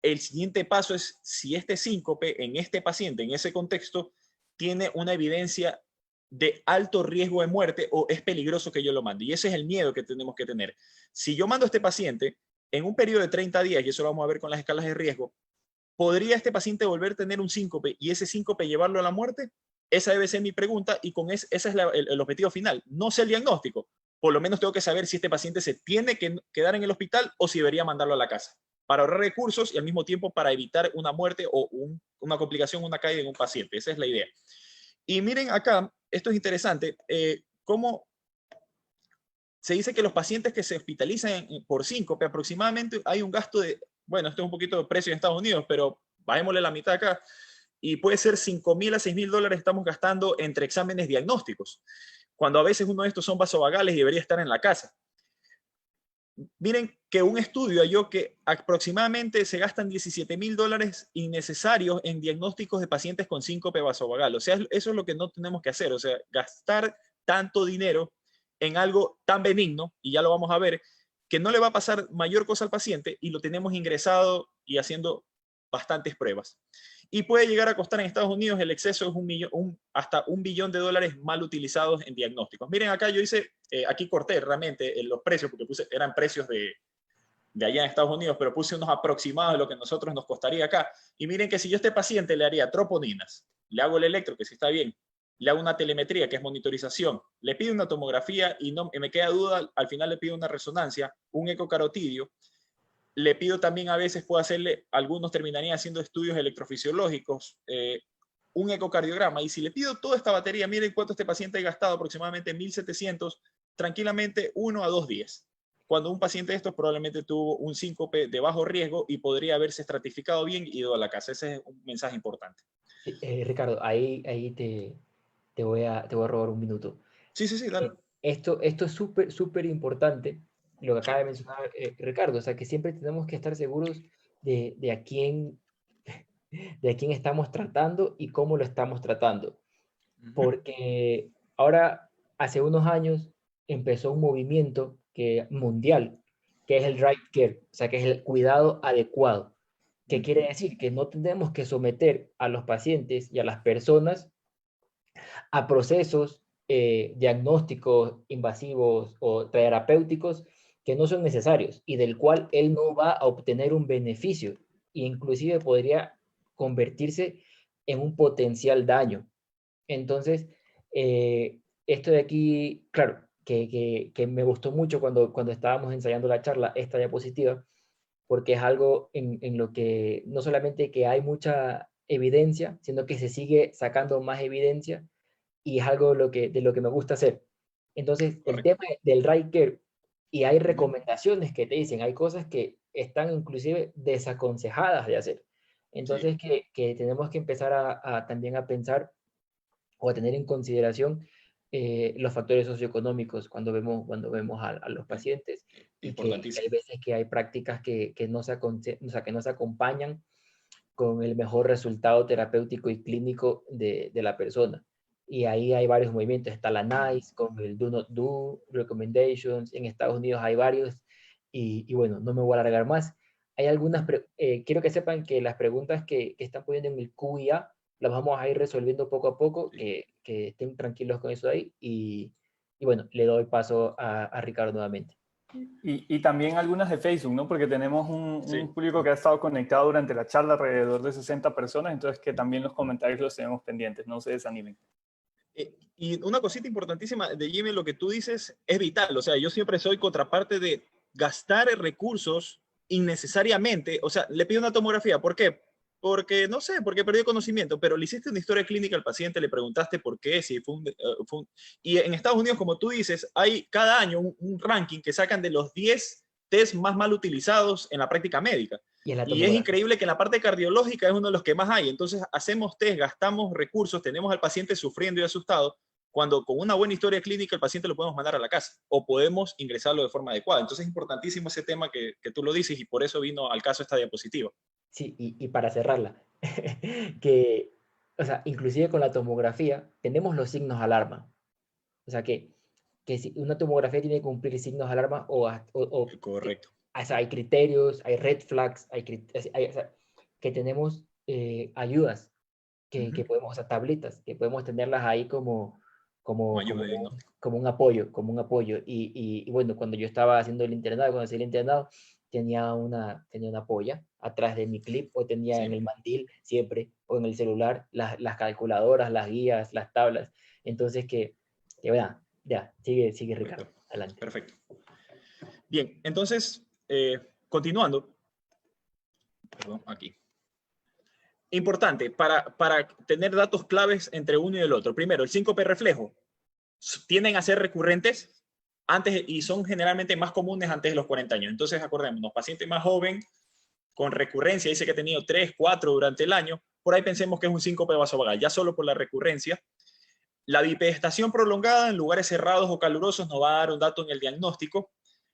el siguiente paso es si este síncope en este paciente, en ese contexto, tiene una evidencia de alto riesgo de muerte o es peligroso que yo lo mande. Y ese es el miedo que tenemos que tener. Si yo mando a este paciente en un periodo de 30 días, y eso lo vamos a ver con las escalas de riesgo, ¿podría este paciente volver a tener un síncope y ese síncope llevarlo a la muerte? Esa debe ser mi pregunta y con ese es el objetivo final. No sé el diagnóstico. Por lo menos tengo que saber si este paciente se tiene que quedar en el hospital o si debería mandarlo a la casa para ahorrar recursos y al mismo tiempo para evitar una muerte o una complicación, una caída en un paciente. Esa es la idea. Y miren acá, esto es interesante, cómo se dice que los pacientes que se hospitalizan por síncope aproximadamente hay un gasto de, bueno, esto es un poquito de precio en Estados Unidos, pero bajémosle la mitad acá, y puede ser $5,000 a $6,000 estamos gastando entre exámenes diagnósticos, cuando a veces uno de estos son vasovagales y debería estar en la casa. Miren que un estudio halló que aproximadamente se gastan $17,000 innecesarios en diagnósticos de pacientes con síncope vasovagal. O sea, eso es lo que no tenemos que hacer, o sea, gastar tanto dinero en algo tan benigno, y ya lo vamos a ver, que no le va a pasar mayor cosa al paciente y lo tenemos ingresado y haciendo bastantes pruebas. Y puede llegar a costar en Estados Unidos el exceso es hasta $1 billón mal utilizados en diagnósticos. Miren acá, yo hice, aquí corté realmente los precios, porque eran precios de allá en Estados Unidos, pero puse unos aproximados de lo que a nosotros nos costaría acá. Y miren que si yo a este paciente le haría troponinas, le hago el electro, que sí está bien, le hago una telemetría, que es monitorización, le pido una tomografía y no me queda duda, al final le pido una resonancia, un ecocarotidio, le pido también a veces, puedo hacerle, algunos terminarían haciendo estudios electrofisiológicos, un ecocardiograma, y si le pido toda esta batería, miren cuánto este paciente ha gastado, aproximadamente 1,700, tranquilamente 1 a 2 días. Cuando un paciente de estos probablemente tuvo un síncope de bajo riesgo y podría haberse estratificado bien y ido a la casa. Ese es un mensaje importante. Ricardo, ahí te voy a robar un minuto. Sí, sí, sí, dale. Esto es súper importante, lo que acaba de mencionar Ricardo, o sea, que siempre tenemos que estar seguros de a quién estamos tratando y cómo lo estamos tratando. Porque ahora, hace unos años, empezó un movimiento mundial, que es el right care, o sea, que es el cuidado adecuado. ¿Qué quiere decir? Que no tenemos que someter a los pacientes y a las personas a procesos diagnósticos invasivos o terapéuticos que no son necesarios y del cual él no va a obtener un beneficio e inclusive podría convertirse en un potencial daño. Entonces, esto de aquí, claro, que me gustó mucho cuando estábamos ensayando la charla, esta diapositiva, porque es algo en lo que no solamente que hay mucha evidencia, sino que se sigue sacando más evidencia y es algo de lo que me gusta hacer. Entonces, el tema del right care, y hay recomendaciones que te dicen, hay cosas que están inclusive desaconsejadas de hacer. Entonces, que tenemos que empezar también a pensar o a tener en consideración los factores socioeconómicos cuando vemos a los pacientes, y que hay veces que hay prácticas que no se, o sea, que no se acompañan con el mejor resultado terapéutico y clínico de la persona. Y ahí hay varios movimientos. Está la NICE con el Do Not Do Recommendations. En Estados Unidos hay varios. Y bueno, no me voy a alargar más. Hay algunas, quiero que sepan que las preguntas que están poniendo en el QIA las vamos a ir resolviendo poco a poco, que estén tranquilos con eso ahí. Y bueno, le doy paso a Ricardo nuevamente. Y también algunas de Facebook, ¿no? Porque tenemos un público que ha estado conectado durante la charla, alrededor de 60 personas, entonces que también los comentarios los tenemos pendientes, no se desanimen. Y una cosita importantísima de Jimmy, lo que tú dices es vital. O sea, yo siempre soy contraparte de gastar recursos innecesariamente. O sea, le pido una tomografía. ¿Por qué? Porque, no sé, porque perdió conocimiento, pero le hiciste una historia clínica al paciente, le preguntaste por qué, si y en Estados Unidos, como tú dices, hay cada año un ranking que sacan de los 10 test más mal utilizados en la práctica médica. Y es increíble que en la parte cardiológica es uno de los que más hay. Entonces hacemos test, gastamos recursos, tenemos al paciente sufriendo y asustado, cuando con una buena historia clínica el paciente lo podemos mandar a la casa o podemos ingresarlo de forma adecuada. Entonces es importantísimo ese tema que tú lo dices, y por eso vino al caso esta diapositiva. Sí, y para cerrarla, que, o sea, inclusive con la tomografía tenemos los signos de alarma. O sea, que si una tomografía tiene que cumplir signos de alarma Correcto. O sea, hay criterios, hay red flags, o sea, que tenemos ayudas que podemos, o sea, tablitas, que podemos tenerlas ahí como un apoyo. Y bueno, cuando yo estaba haciendo el internado, cuando hacía el internado, tenía una polla atrás de mi clip, o tenía en el mandil siempre, o en el celular, las calculadoras, las guías, las tablas. Entonces bueno, ya, sigue Ricardo, adelante. Perfecto. Bien, entonces, continuando. Perdón, aquí. Importante, para tener datos claves entre uno y el otro. Primero, el síncope reflejo. Tienden a ser recurrentes antes y son generalmente más comunes antes de los 40 años. Entonces, acordémonos, paciente más joven con recurrencia, dice que ha tenido 3, 4 durante el año, por ahí pensemos que es un síncope vasovagal, ya solo por la recurrencia. La bipedestación prolongada en lugares cerrados o calurosos nos va a dar un dato en el diagnóstico.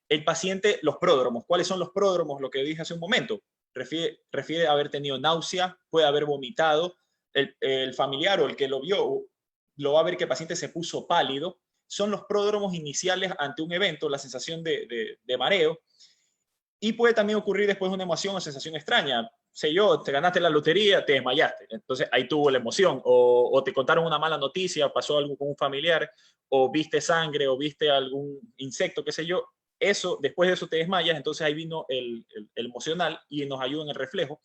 El paciente, los pródromos. ¿Cuáles son los pródromos? Lo que dije hace un momento. Refiere a haber tenido náusea, puede haber vomitado. El familiar o el que lo vio lo va a ver que el paciente se puso pálido. Son los pródromos iniciales ante un evento, la sensación de mareo. Y puede también ocurrir después una emoción o sensación extraña. Sé yo, te ganaste la lotería, te desmayaste. Entonces ahí tuvo la emoción. O te contaron una mala noticia, pasó algo con un familiar, o viste sangre, o viste algún insecto, qué sé yo. Eso, después de eso te desmayas, entonces ahí vino el emocional y nos ayuda en el reflejo.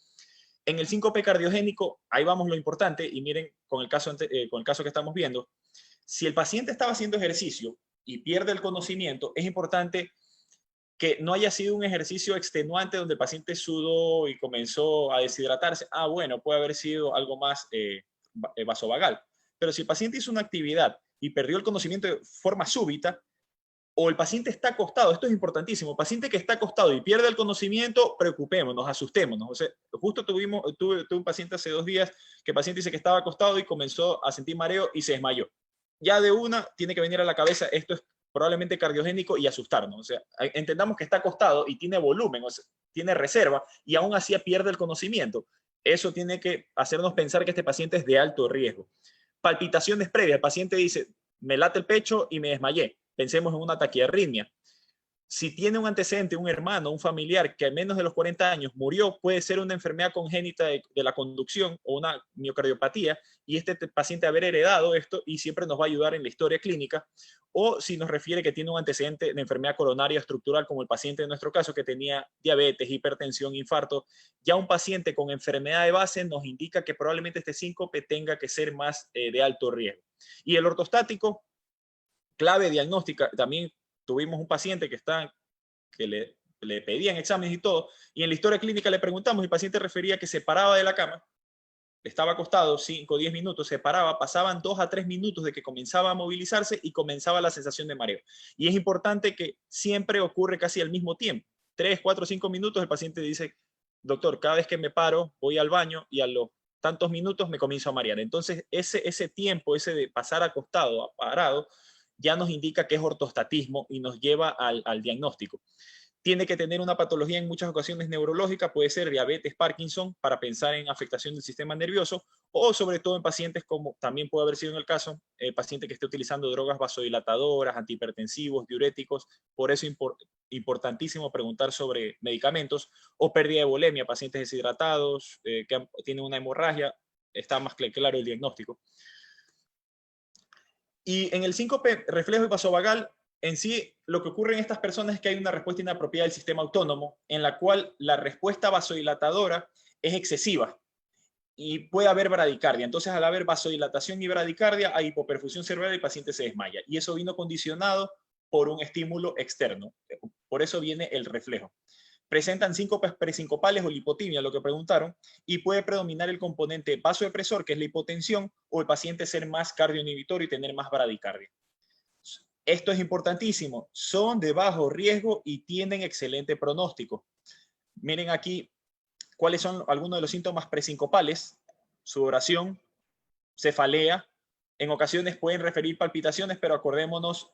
En el síncope cardiogénico, ahí vamos lo importante, y miren con el caso que estamos viendo, si el paciente estaba haciendo ejercicio y pierde el conocimiento, es importante que no haya sido un ejercicio extenuante donde el paciente sudó y comenzó a deshidratarse. Bueno, puede haber sido algo más vasovagal. Pero si el paciente hizo una actividad y perdió el conocimiento de forma súbita, o el paciente está acostado, esto es importantísimo, el paciente que está acostado y pierde el conocimiento, preocupémonos, asustémonos. O sea, justo tuve un paciente hace 2 días que el paciente dice que estaba acostado y comenzó a sentir mareo y se desmayó. Ya de una tiene que venir a la cabeza, esto es probablemente cardiogénico, y asustarnos. O sea, entendamos que está acostado y tiene volumen, o sea, tiene reserva, y aún así pierde el conocimiento. Eso tiene que hacernos pensar que este paciente es de alto riesgo. Palpitaciones previas, el paciente dice, me late el pecho y me desmayé. Pensemos en una taquiarritmia. Si tiene un antecedente, un hermano, un familiar que a menos de los 40 años murió, puede ser una enfermedad congénita de la conducción o una miocardiopatía, y este paciente haber heredado esto, y siempre nos va a ayudar en la historia clínica. O si nos refiere que tiene un antecedente de enfermedad coronaria estructural, como el paciente en nuestro caso que tenía diabetes, hipertensión, infarto, ya un paciente con enfermedad de base nos indica que probablemente este síncope tenga que ser más de alto riesgo. Y el ortostático, clave diagnóstica, también tuvimos un paciente que le pedían exámenes y todo, y en la historia clínica le preguntamos, y el paciente refería que se paraba de la cama, estaba acostado 5 o 10 minutos, se paraba, pasaban 2 a 3 minutos de que comenzaba a movilizarse y comenzaba la sensación de mareo. Y es importante que siempre ocurre casi al mismo tiempo. 3, 4, 5 minutos el paciente dice, doctor, cada vez que me paro, voy al baño y a los tantos minutos me comienzo a marear. Entonces, ese tiempo, ese de pasar acostado, a parado, ya nos indica que es ortostatismo y nos lleva al diagnóstico. Tiene que tener una patología en muchas ocasiones neurológica, puede ser diabetes, Parkinson, para pensar en afectación del sistema nervioso, o sobre todo en pacientes como también puede haber sido en el caso, paciente que esté utilizando drogas vasodilatadoras, antihipertensivos, diuréticos. Por eso es importantísimo preguntar sobre medicamentos, o pérdida de volemia, pacientes deshidratados, que tienen una hemorragia, está más claro el diagnóstico. Y en el síncope, reflejo y vasovagal, en sí, lo que ocurre en estas personas es que hay una respuesta inapropiada del sistema autónomo, en la cual la respuesta vasodilatadora es excesiva y puede haber bradicardia. Entonces, al haber vasodilatación y bradicardia, hay hipoperfusión cerebral y el paciente se desmaya. Y eso vino condicionado por un estímulo externo. Por eso viene el reflejo. Presentan síncopes presincopales o lipotimia, lo que preguntaron, y puede predominar el componente vasodepresor, que es la hipotensión, o el paciente ser más cardioinhibitorio y tener más bradicardia. Esto es importantísimo. Son de bajo riesgo y tienen excelente pronóstico. Miren aquí cuáles son algunos de los síntomas presincopales: sudoración, cefalea. En ocasiones pueden referir palpitaciones, pero acordémonos,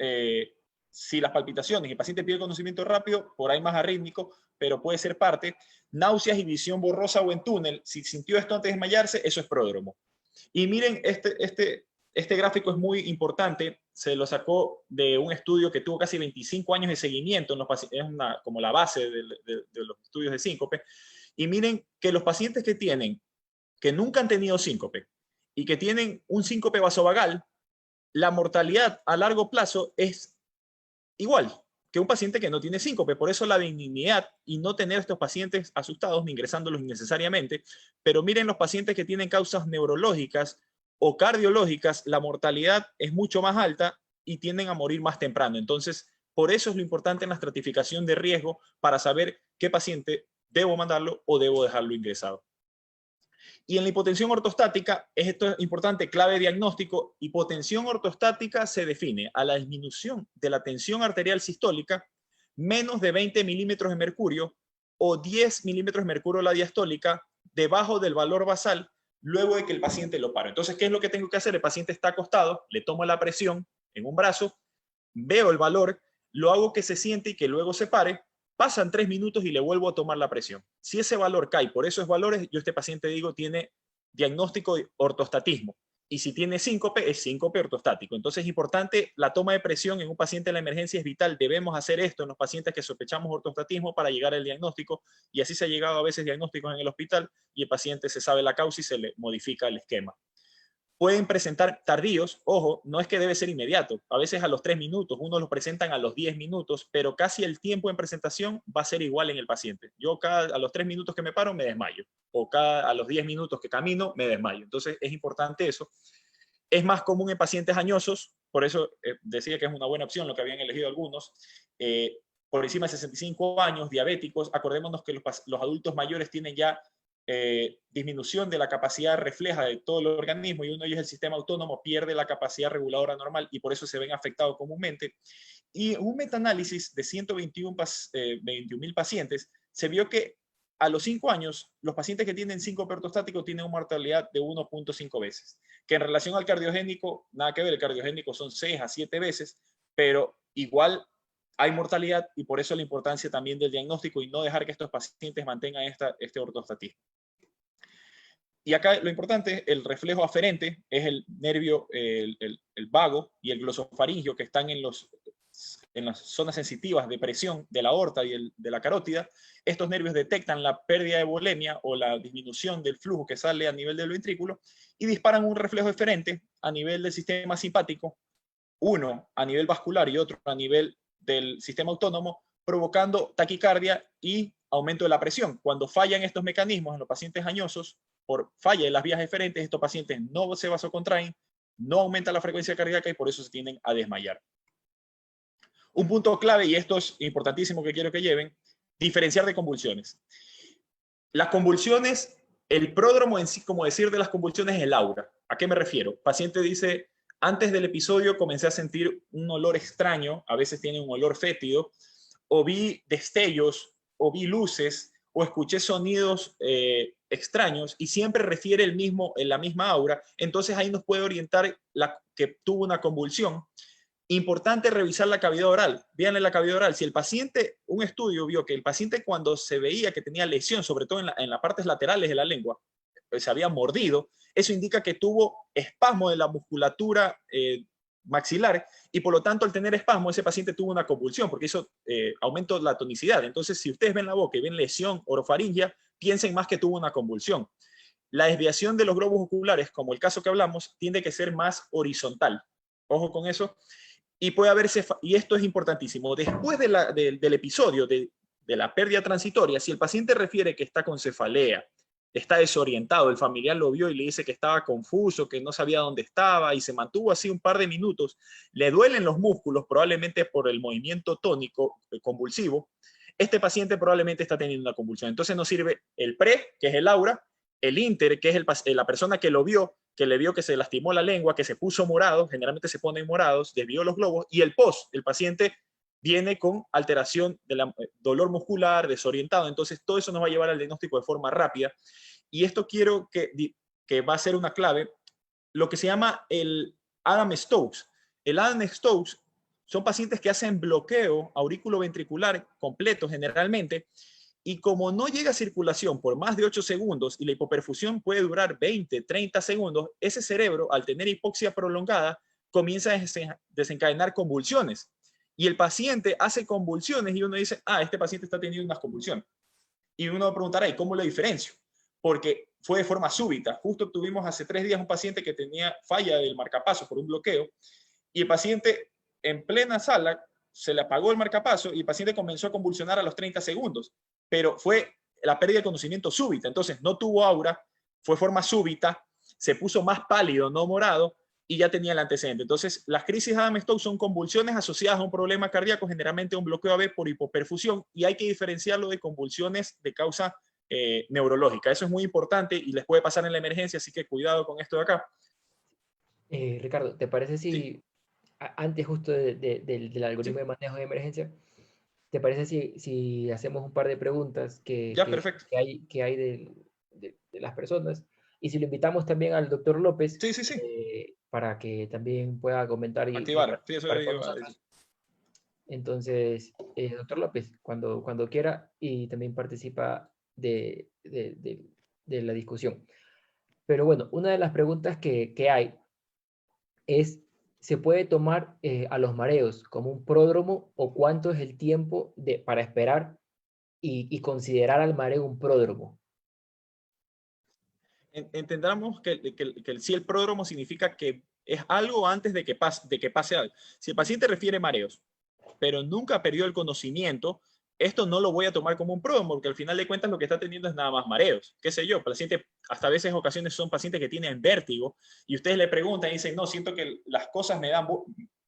si las palpitaciones y el paciente pierde conocimiento rápido, por ahí más arrítmico, pero puede ser parte. Náuseas y visión borrosa o en túnel. Si sintió esto antes de desmayarse, eso es pródromo. Y miren, este gráfico es muy importante. Se lo sacó de un estudio que tuvo casi 25 años de seguimiento. Es como la base de los estudios de síncope. Y miren que los pacientes que nunca han tenido síncope y que tienen un síncope vasovagal, la mortalidad a largo plazo es igual que un paciente que no tiene síncope. Por eso la benignidad y no tener estos pacientes asustados ni ingresándolos innecesariamente. Pero miren los pacientes que tienen causas neurológicas o cardiológicas, la mortalidad es mucho más alta y tienden a morir más temprano. Entonces, por eso es lo importante en la estratificación de riesgo, para saber qué paciente debo mandarlo o debo dejarlo ingresado. Y en la hipotensión ortostática, esto es importante, clave diagnóstico. Hipotensión ortostática se define a la disminución de la tensión arterial sistólica menos de 20 milímetros de mercurio o 10 milímetros de mercurio la diastólica debajo del valor basal, luego de que el paciente lo pare. Entonces, ¿qué es lo que tengo que hacer? El paciente está acostado, le tomo la presión en un brazo, veo el valor, lo hago que se siente y que luego se pare, pasan 3 minutos y le vuelvo a tomar la presión. Si ese valor cae por esos valores, yo a este paciente digo tiene diagnóstico de ortostatismo. Y si tiene síncope, es síncope ortostático. Entonces es importante la toma de presión en un paciente en la emergencia, es vital. Debemos hacer esto en los pacientes que sospechamos ortostatismo para llegar al diagnóstico, y así se ha llegado a veces diagnósticos en el hospital y el paciente se sabe la causa y se le modifica el esquema. Pueden presentar tardíos, ojo, no es que debe ser inmediato, a veces a los 3 minutos, unos los presentan a los 10 minutos, pero casi el tiempo en presentación va a ser igual en el paciente. Yo a los 3 minutos que me paro me desmayo, o a los 10 minutos que camino me desmayo. Entonces es importante eso. Es más común en pacientes añosos, por eso decía que es una buena opción lo que habían elegido algunos, por encima de 65 años, diabéticos. Acordémonos que los adultos mayores tienen ya disminución de la capacidad refleja de todo el organismo, y uno de ellos, el sistema autónomo, pierde la capacidad reguladora normal y por eso se ven afectados comúnmente. Y un metaanálisis de 121.000 pacientes se vio que a los 5 años los pacientes que tienen síncope ortostático tienen una mortalidad de 1.5 veces, que en relación al cardiogénico nada que ver. El cardiogénico son 6 a 7 veces, pero igual hay mortalidad, y por eso la importancia también del diagnóstico y no dejar que estos pacientes mantengan este ortostatismo. Y acá lo importante, el reflejo aferente, es el nervio, el vago y el glosofaringio, que están en las zonas sensitivas de presión de la aorta y de la carótida. Estos nervios detectan la pérdida de volemia o la disminución del flujo que sale a nivel del ventrículo y disparan un reflejo eferente a nivel del sistema simpático, uno a nivel vascular y otro a nivel del sistema autónomo, provocando taquicardia y aumento de la presión. Cuando fallan estos mecanismos en los pacientes añosos, por falla de las vías eferentes, estos pacientes no se vasocontraen, no aumenta la frecuencia cardíaca y por eso se tienden a desmayar. Un punto clave, y esto es importantísimo que quiero que lleven, diferenciar de convulsiones. Las convulsiones, el pródromo en sí, como decir de las convulsiones, es el aura. ¿A qué me refiero? El paciente dice, antes del episodio comencé a sentir un olor extraño, a veces tiene un olor fétido, o vi destellos, o vi luces, o escuché sonidos extraños y siempre refiere en la misma aura, entonces ahí nos puede orientar que tuvo una convulsión. Importante revisar la cavidad oral. Vean en la cavidad oral. Si el paciente, un estudio vio que el paciente cuando se veía que tenía lesión, sobre todo en las partes laterales de la lengua, se había mordido, eso indica que tuvo espasmo de la musculatura maxilar y por lo tanto al tener espasmo ese paciente tuvo una convulsión porque eso aumentó la tonicidad. Entonces si ustedes ven la boca y ven lesión orofaringia, piensen más que tuvo una convulsión. La desviación de los globos oculares, como el caso que hablamos, tiende que ser más horizontal. Ojo con eso. Y puede haberse, y esto es importantísimo, después del episodio de la pérdida transitoria, si el paciente refiere que está con cefalea, está desorientado, el familiar lo vio y le dice que estaba confuso, que no sabía dónde estaba y se mantuvo así un par de minutos, le duelen los músculos probablemente por el movimiento tónico convulsivo, este paciente probablemente está teniendo una convulsión. Entonces nos sirve el pre, que es el aura, el inter, que es la persona que lo vio, que le vio que se lastimó la lengua, que se puso morado, generalmente se ponen morados, desvió los globos, y el post, el paciente viene con alteración de dolor muscular, desorientado, entonces todo eso nos va a llevar al diagnóstico de forma rápida, y esto quiero que va a ser una clave, lo que se llama el Adams-Stokes. El Adams-Stokes son pacientes que hacen bloqueo auriculoventricular completo generalmente, y como no llega a circulación por más de 8 segundos y la hipoperfusión puede durar 20, 30 segundos, ese cerebro, al tener hipoxia prolongada, comienza a desencadenar convulsiones. Y el paciente hace convulsiones y uno dice, este paciente está teniendo unas convulsiones. Y uno preguntará, ¿y cómo lo diferencio? Porque fue de forma súbita. Justo tuvimos hace 3 días un paciente que tenía falla del marcapaso por un bloqueo y el paciente en plena sala se le apagó el marcapaso y el paciente comenzó a convulsionar a los 30 segundos. Pero fue la pérdida de conocimiento súbita, entonces no tuvo aura, fue forma súbita, se puso más pálido, no morado, y ya tenía el antecedente. Entonces, las crisis Adams-Stokes son convulsiones asociadas a un problema cardíaco, generalmente un bloqueo AV por hipoperfusión, y hay que diferenciarlo de convulsiones de causa neurológica. Eso es muy importante y les puede pasar en la emergencia, así que cuidado con esto de acá. Ricardo, ¿te parece si, Sí. Antes justo del algoritmo de manejo de emergencia, ¿te parece si hacemos un par de preguntas Ya, perfecto. que hay de las personas? Y si lo invitamos también al doctor López, Sí, sí, sí. para que también pueda comentar y Activar. Sí, eso participar con iba a nosotros. decir. Entonces, doctor López, cuando quiera, y también participa de la discusión. Pero bueno, una de las preguntas que hay es, ¿se puede tomar a los mareos como un pródromo o cuánto es el tiempo para esperar y considerar al mareo un pródromo? Entendamos que el pródromo significa que es algo antes de que pase algo. Si el paciente refiere mareos, pero nunca perdió el conocimiento, esto no lo voy a tomar como un pródromo, porque al final de cuentas lo que está teniendo es nada más mareos. ¿Qué sé yo? Paciente, hasta a veces ocasiones son pacientes que tienen vértigo y ustedes le preguntan y dicen, no, siento que las cosas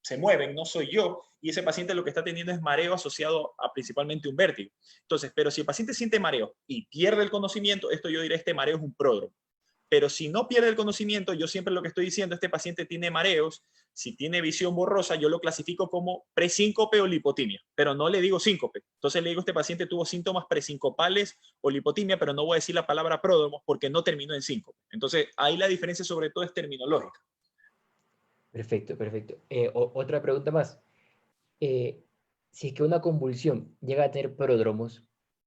se mueven, no soy yo, y ese paciente lo que está teniendo es mareo asociado a principalmente un vértigo. Entonces, pero si el paciente siente mareo y pierde el conocimiento, esto yo diré, este mareo es un pródromo. Pero si no pierde el conocimiento, yo siempre lo que estoy diciendo, este paciente tiene mareos, si tiene visión borrosa, yo lo clasifico como presíncope o lipotimia, pero no le digo síncope. Entonces le digo, este paciente tuvo síntomas presincopales o lipotimia, pero no voy a decir la palabra pródromo porque no terminó en síncope. Entonces ahí la diferencia sobre todo es terminológica. Perfecto, perfecto. Otra pregunta más. Si es que una convulsión llega a tener pródromos,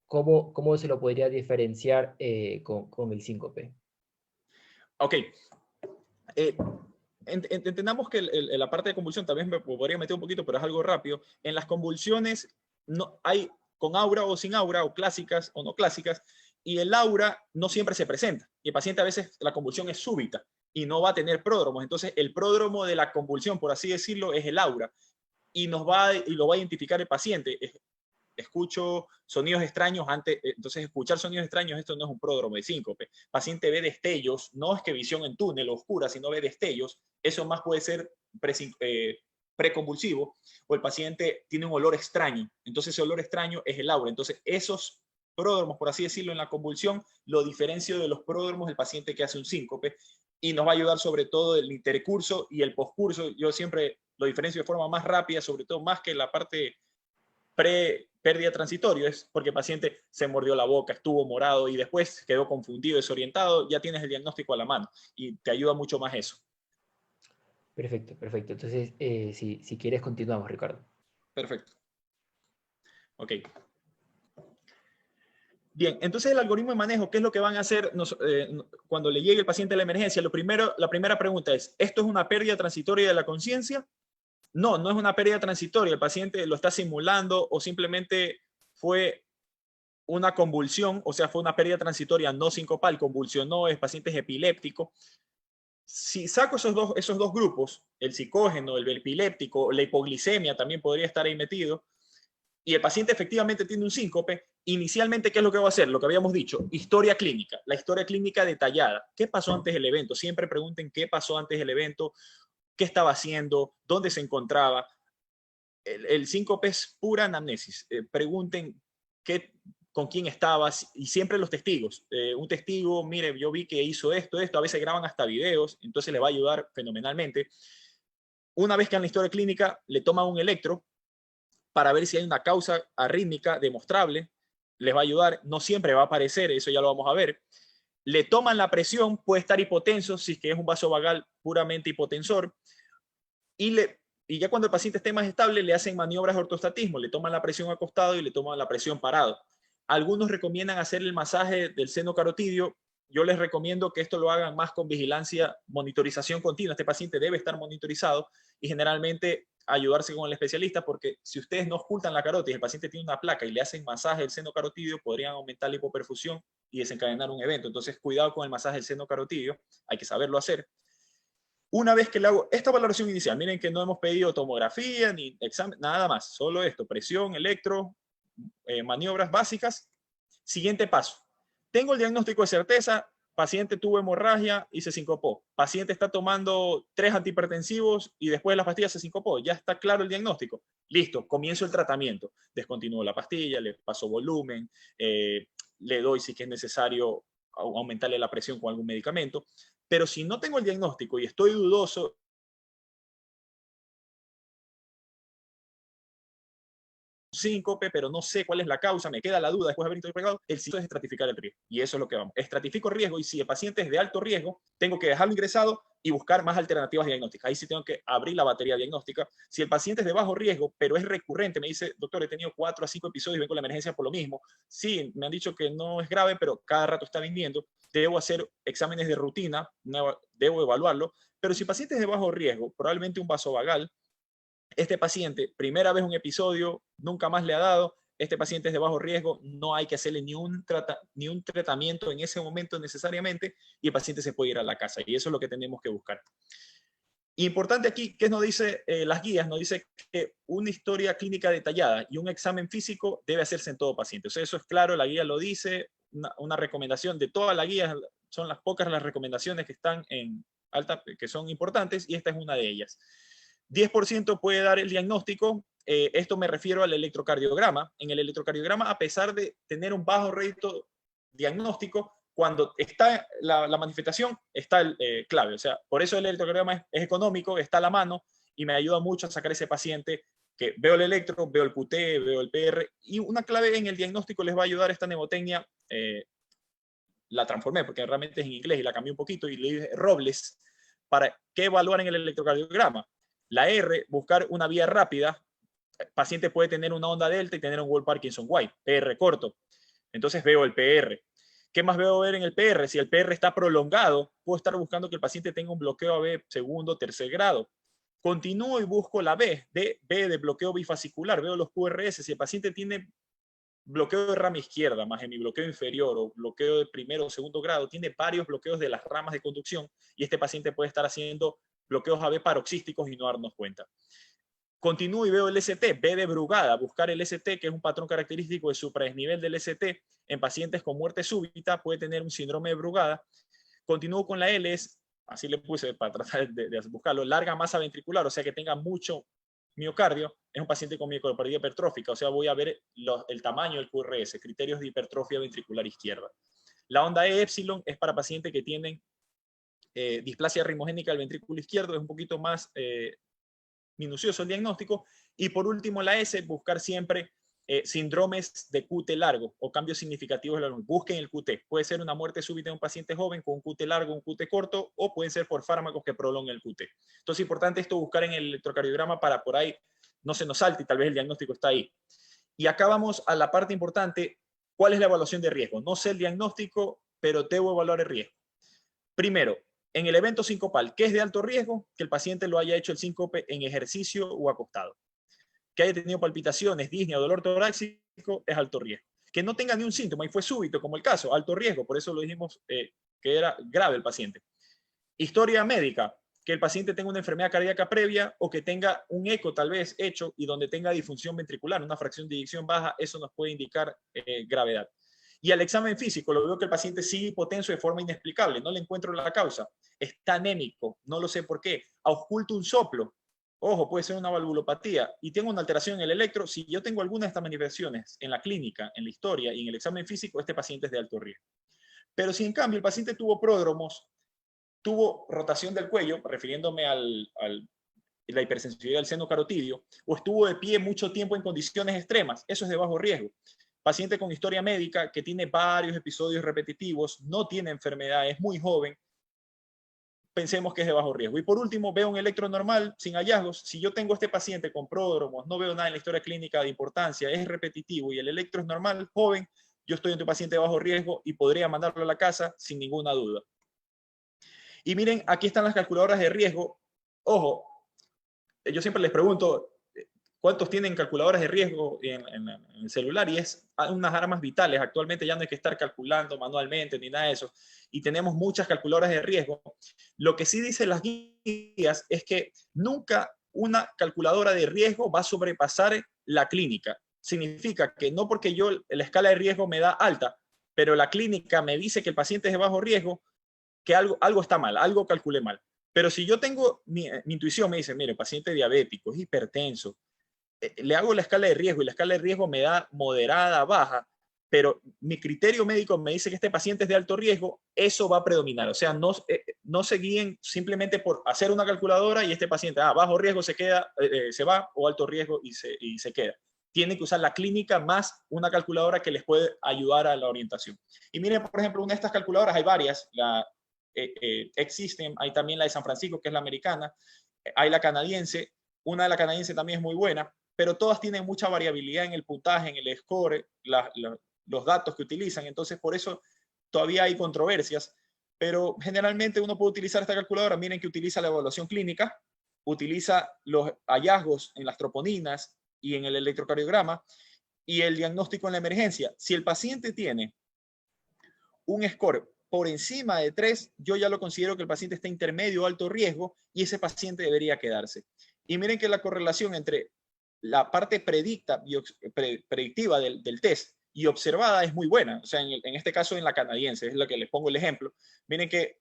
¿cómo se lo podría diferenciar con el síncope? Ok. Entendamos que la parte de convulsión también me podría meter un poquito, pero es algo rápido. En las convulsiones no hay con aura o sin aura, o clásicas o no clásicas, y el aura no siempre se presenta. Y el paciente a veces la convulsión es súbita y no va a tener pródromos. Entonces, el pródromo de la convulsión, por así decirlo, es el aura y lo va a identificar el paciente. Escucho sonidos extraños entonces escuchar sonidos extraños, esto no es un pródromo de síncope. Paciente ve destellos, no es que visión en túnel oscura, sino ve destellos, eso más puede ser preconvulsivo, o el paciente tiene un olor extraño, entonces ese olor extraño es el aura. Entonces esos pródromos, por así decirlo, en la convulsión, lo diferencio de los pródromos del paciente que hace un síncope, y nos va a ayudar sobre todo el intercurso y el poscurso. Yo siempre lo diferencio de forma más rápida, sobre todo más que la parte pérdida transitoria, es porque el paciente se mordió la boca, estuvo morado y después quedó confundido, desorientado, ya tienes el diagnóstico a la mano y te ayuda mucho más eso. Perfecto, perfecto. Entonces, si quieres, continuamos, Ricardo. Perfecto. Ok. Bien, entonces el algoritmo de manejo, ¿qué es lo que van a hacer cuando le llegue el paciente a la emergencia? La primera pregunta es, ¿esto es una pérdida transitoria de la conciencia? No, no es una pérdida transitoria. El paciente lo está simulando o simplemente fue una convulsión, o sea, fue una pérdida transitoria no sincopal, convulsionó, el paciente es epiléptico. Si saco esos dos grupos, el psicógeno, el epiléptico, la hipoglicemia también podría estar ahí metido, y el paciente efectivamente tiene un síncope, inicialmente, ¿qué es lo que va a hacer? Lo que habíamos dicho, historia clínica, la historia clínica detallada. ¿Qué pasó antes del evento? Siempre pregunten qué pasó antes del evento, qué estaba haciendo, dónde se encontraba. El síncope es pura anamnesis. Pregunten con quién estabas y siempre los testigos. Un testigo, mire, yo vi que hizo esto, a veces graban hasta videos, entonces le va a ayudar fenomenalmente. Una vez que en la historia clínica le toman un electro para ver si hay una causa arrítmica demostrable, les va a ayudar. No siempre va a aparecer, eso ya lo vamos a ver. Le toman la presión, puede estar hipotenso, si es que es un vaso vagal puramente hipotensor, y ya cuando el paciente esté más estable, le hacen maniobras de ortostatismo, le toman la presión acostado y le toman la presión parado. Algunos recomiendan hacer el masaje del seno carotidio. Yo les recomiendo que esto lo hagan más con vigilancia, monitorización continua. Este paciente debe estar monitorizado y generalmente ayudarse con el especialista, porque si ustedes no ocultan la carótida y el paciente tiene una placa y le hacen masaje del seno carotidio, podrían aumentar la hipoperfusión y desencadenar un evento. Entonces, cuidado con el masaje del seno carotidio, hay que saberlo hacer. Una vez que le hago esta valoración inicial, miren que no hemos pedido tomografía ni examen, nada más, solo esto, presión, electro, maniobras básicas. Siguiente paso. Tengo el diagnóstico de certeza, paciente tuvo hemorragia y se sincopó. Paciente está tomando 3 antihipertensivos y después de las pastillas se sincopó. Ya está claro el diagnóstico. Listo, comienzo el tratamiento. Descontinúo la pastilla, le paso volumen, le doy si es necesario aumentarle la presión con algún medicamento. Pero si no tengo el diagnóstico y estoy dudoso, síncope, pero no sé cuál es la causa, me queda la duda después de haber interpretado, el sitio es estratificar el riesgo. Y eso es lo que vamos. Estratifico riesgo, y si el paciente es de alto riesgo, tengo que dejarlo ingresado y buscar más alternativas diagnósticas. Ahí sí tengo que abrir la batería diagnóstica. Si el paciente es de bajo riesgo, pero es recurrente, me dice, doctor, he tenido 4 a 5 episodios y vengo a la emergencia por lo mismo. Sí, me han dicho que no es grave, pero cada rato está viniendo. Debo hacer exámenes de rutina, debo evaluarlo. Pero si el paciente es de bajo riesgo, probablemente un vasovagal, este paciente, primera vez un episodio, nunca más le ha dado, este paciente es de bajo riesgo, no hay que hacerle ni un tratamiento en ese momento necesariamente, y el paciente se puede ir a la casa. Y eso es lo que tenemos que buscar. Importante aquí, ¿qué nos dice las guías? Nos dice que una historia clínica detallada y un examen físico debe hacerse en todo paciente. O sea, eso es claro, la guía lo dice, una recomendación de toda la guía, son las pocas las recomendaciones que están en alta, que son importantes, y esta es una de ellas. 10% puede dar el diagnóstico. Esto me refiero al electrocardiograma. En el electrocardiograma, a pesar de tener un bajo rédito diagnóstico, cuando está la manifestación, está el clave. O sea, por eso el electrocardiograma es económico, está a la mano y me ayuda mucho a sacar ese paciente que veo el electro, veo el QT, veo el PR. Y una clave en el diagnóstico les va a ayudar esta mnemotecnia. La transformé porque realmente es en inglés y la cambié un poquito y le dije Robles. ¿Para qué evaluar en el electrocardiograma? La R, buscar una vía rápida. El paciente puede tener una onda delta y tener un Wolff Parkinson White, PR corto. Entonces veo el PR. ¿Qué más veo ver en el PR? Si el PR está prolongado, puedo estar buscando que el paciente tenga un bloqueo AB segundo, tercer grado. Continúo y busco la B de bloqueo bifascicular. Veo los QRS. Si el paciente tiene bloqueo de rama izquierda, más hemibloqueo inferior o bloqueo de primero o segundo grado, tiene varios bloqueos de las ramas de conducción, y este paciente puede estar haciendo bloqueos AB paroxísticos y no darnos cuenta. Continúo y veo el ST, B de Brugada, buscar el ST, que es un patrón característico de supradesnivel del ST en pacientes con muerte súbita, puede tener un síndrome de Brugada. Continúo con la L, así le puse para tratar de buscarlo, larga masa ventricular, o sea que tenga mucho miocardio, es un paciente con miocardiopatía hipertrófica, o sea, voy a ver el tamaño del QRS, criterios de hipertrofia ventricular izquierda. La onda E epsilon es para pacientes que tienen displasia rimogénica del ventrículo izquierdo, es un poquito más minucioso el diagnóstico. Y por último, la S, buscar siempre síndromes de QT largo o cambios significativos de la luz. Busquen el QT. Puede ser una muerte súbita de un paciente joven con un QT largo, un QT corto, o pueden ser por fármacos que prolonguen el QT. Entonces, es importante esto buscar en el electrocardiograma para por ahí no se nos salte y tal vez el diagnóstico está ahí. Y acá vamos a la parte importante. ¿Cuál es la evaluación de riesgo? No sé el diagnóstico, pero debo evaluar el riesgo. Primero, en el evento sincopal, ¿qué es de alto riesgo? Que el paciente lo haya hecho el síncope en ejercicio o acostado. Que haya tenido palpitaciones, disnea, dolor torácico, es alto riesgo. Que no tenga ni un síntoma y fue súbito, como el caso, alto riesgo, por eso lo dijimos que era grave el paciente. Historia médica, que el paciente tenga una enfermedad cardíaca previa o que tenga un eco tal vez hecho y donde tenga disfunción ventricular, una fracción de eyección baja, eso nos puede indicar gravedad. Y al examen físico, lo veo que el paciente sigue hipotenso de forma inexplicable, no le encuentro la causa, está anémico, no lo sé por qué, ausculto un soplo, ojo, puede ser una valvulopatía, y tengo una alteración en el electro. Si yo tengo alguna de estas manifestaciones en la clínica, en la historia y en el examen físico, este paciente es de alto riesgo. Pero si en cambio el paciente tuvo pródromos, tuvo rotación del cuello, refiriéndome a la hipersensibilidad del seno carotidio, o estuvo de pie mucho tiempo en condiciones extremas, eso es de bajo riesgo. Paciente con historia médica que tiene varios episodios repetitivos, no tiene enfermedad, es muy joven, pensemos que es de bajo riesgo. Y por último, veo un electro normal sin hallazgos. Si yo tengo este paciente con pródromos, no veo nada en la historia clínica de importancia, es repetitivo y el electro es normal, joven, yo estoy ante un paciente de bajo riesgo y podría mandarlo a la casa sin ninguna duda. Y miren, aquí están las calculadoras de riesgo. Ojo, yo siempre les pregunto, ¿cuántos tienen calculadoras de riesgo en el celular? Y es unas armas vitales. Actualmente ya no hay que estar calculando manualmente ni nada de eso. Y tenemos muchas calculadoras de riesgo. Lo que sí dicen las guías es que nunca una calculadora de riesgo va a sobrepasar la clínica. Significa que no porque yo la escala de riesgo me da alta, pero la clínica me dice que el paciente es de bajo riesgo, que algo está mal, algo calculé mal. Pero si yo tengo, mi intuición me dice, mire, paciente diabético, es hipertenso, le hago la escala de riesgo y la escala de riesgo me da moderada, baja, pero mi criterio médico me dice que este paciente es de alto riesgo, eso va a predominar. O sea, no se guíen simplemente por hacer una calculadora y este paciente, bajo riesgo se queda, se va, o alto riesgo y se queda. Tienen que usar la clínica más una calculadora que les puede ayudar a la orientación. Y miren, por ejemplo, una de estas calculadoras, hay varias, la X-System, hay también la de San Francisco, que es la americana, hay la canadiense, una de la canadiense también es muy buena, pero todas tienen mucha variabilidad en el puntaje, en el score, los datos que utilizan, entonces por eso todavía hay controversias, pero generalmente uno puede utilizar esta calculadora. Miren que utiliza la evaluación clínica, utiliza los hallazgos en las troponinas y en el electrocardiograma, y el diagnóstico en la emergencia. Si el paciente tiene un score por encima de 3, yo ya lo considero que el paciente está intermedio o alto riesgo y ese paciente debería quedarse. Y miren que la correlación entre la parte predictiva del test y observada es muy buena. O sea, en este caso en la canadiense, es lo que les pongo el ejemplo. Miren que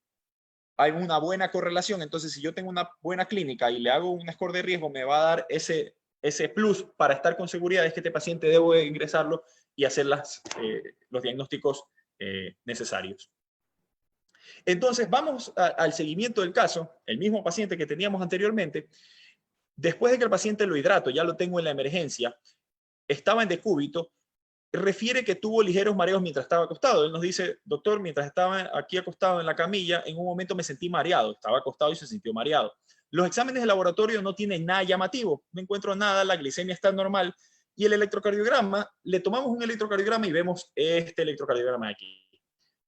hay una buena correlación. Entonces, si yo tengo una buena clínica y le hago un score de riesgo, me va a dar ese plus para estar con seguridad de que este paciente debo ingresarlo y hacer los diagnósticos necesarios. Entonces, vamos al seguimiento del caso. El mismo paciente que teníamos anteriormente, después de que el paciente lo hidrato, ya lo tengo en la emergencia, estaba en decúbito, refiere que tuvo ligeros mareos mientras estaba acostado. Él nos dice, doctor, mientras estaba aquí acostado en la camilla, en un momento me sentí mareado. Estaba acostado y se sintió mareado. Los exámenes de laboratorio no tienen nada llamativo, no encuentro nada, la glicemia está normal. Y el electrocardiograma, le tomamos un electrocardiograma y vemos este electrocardiograma de aquí.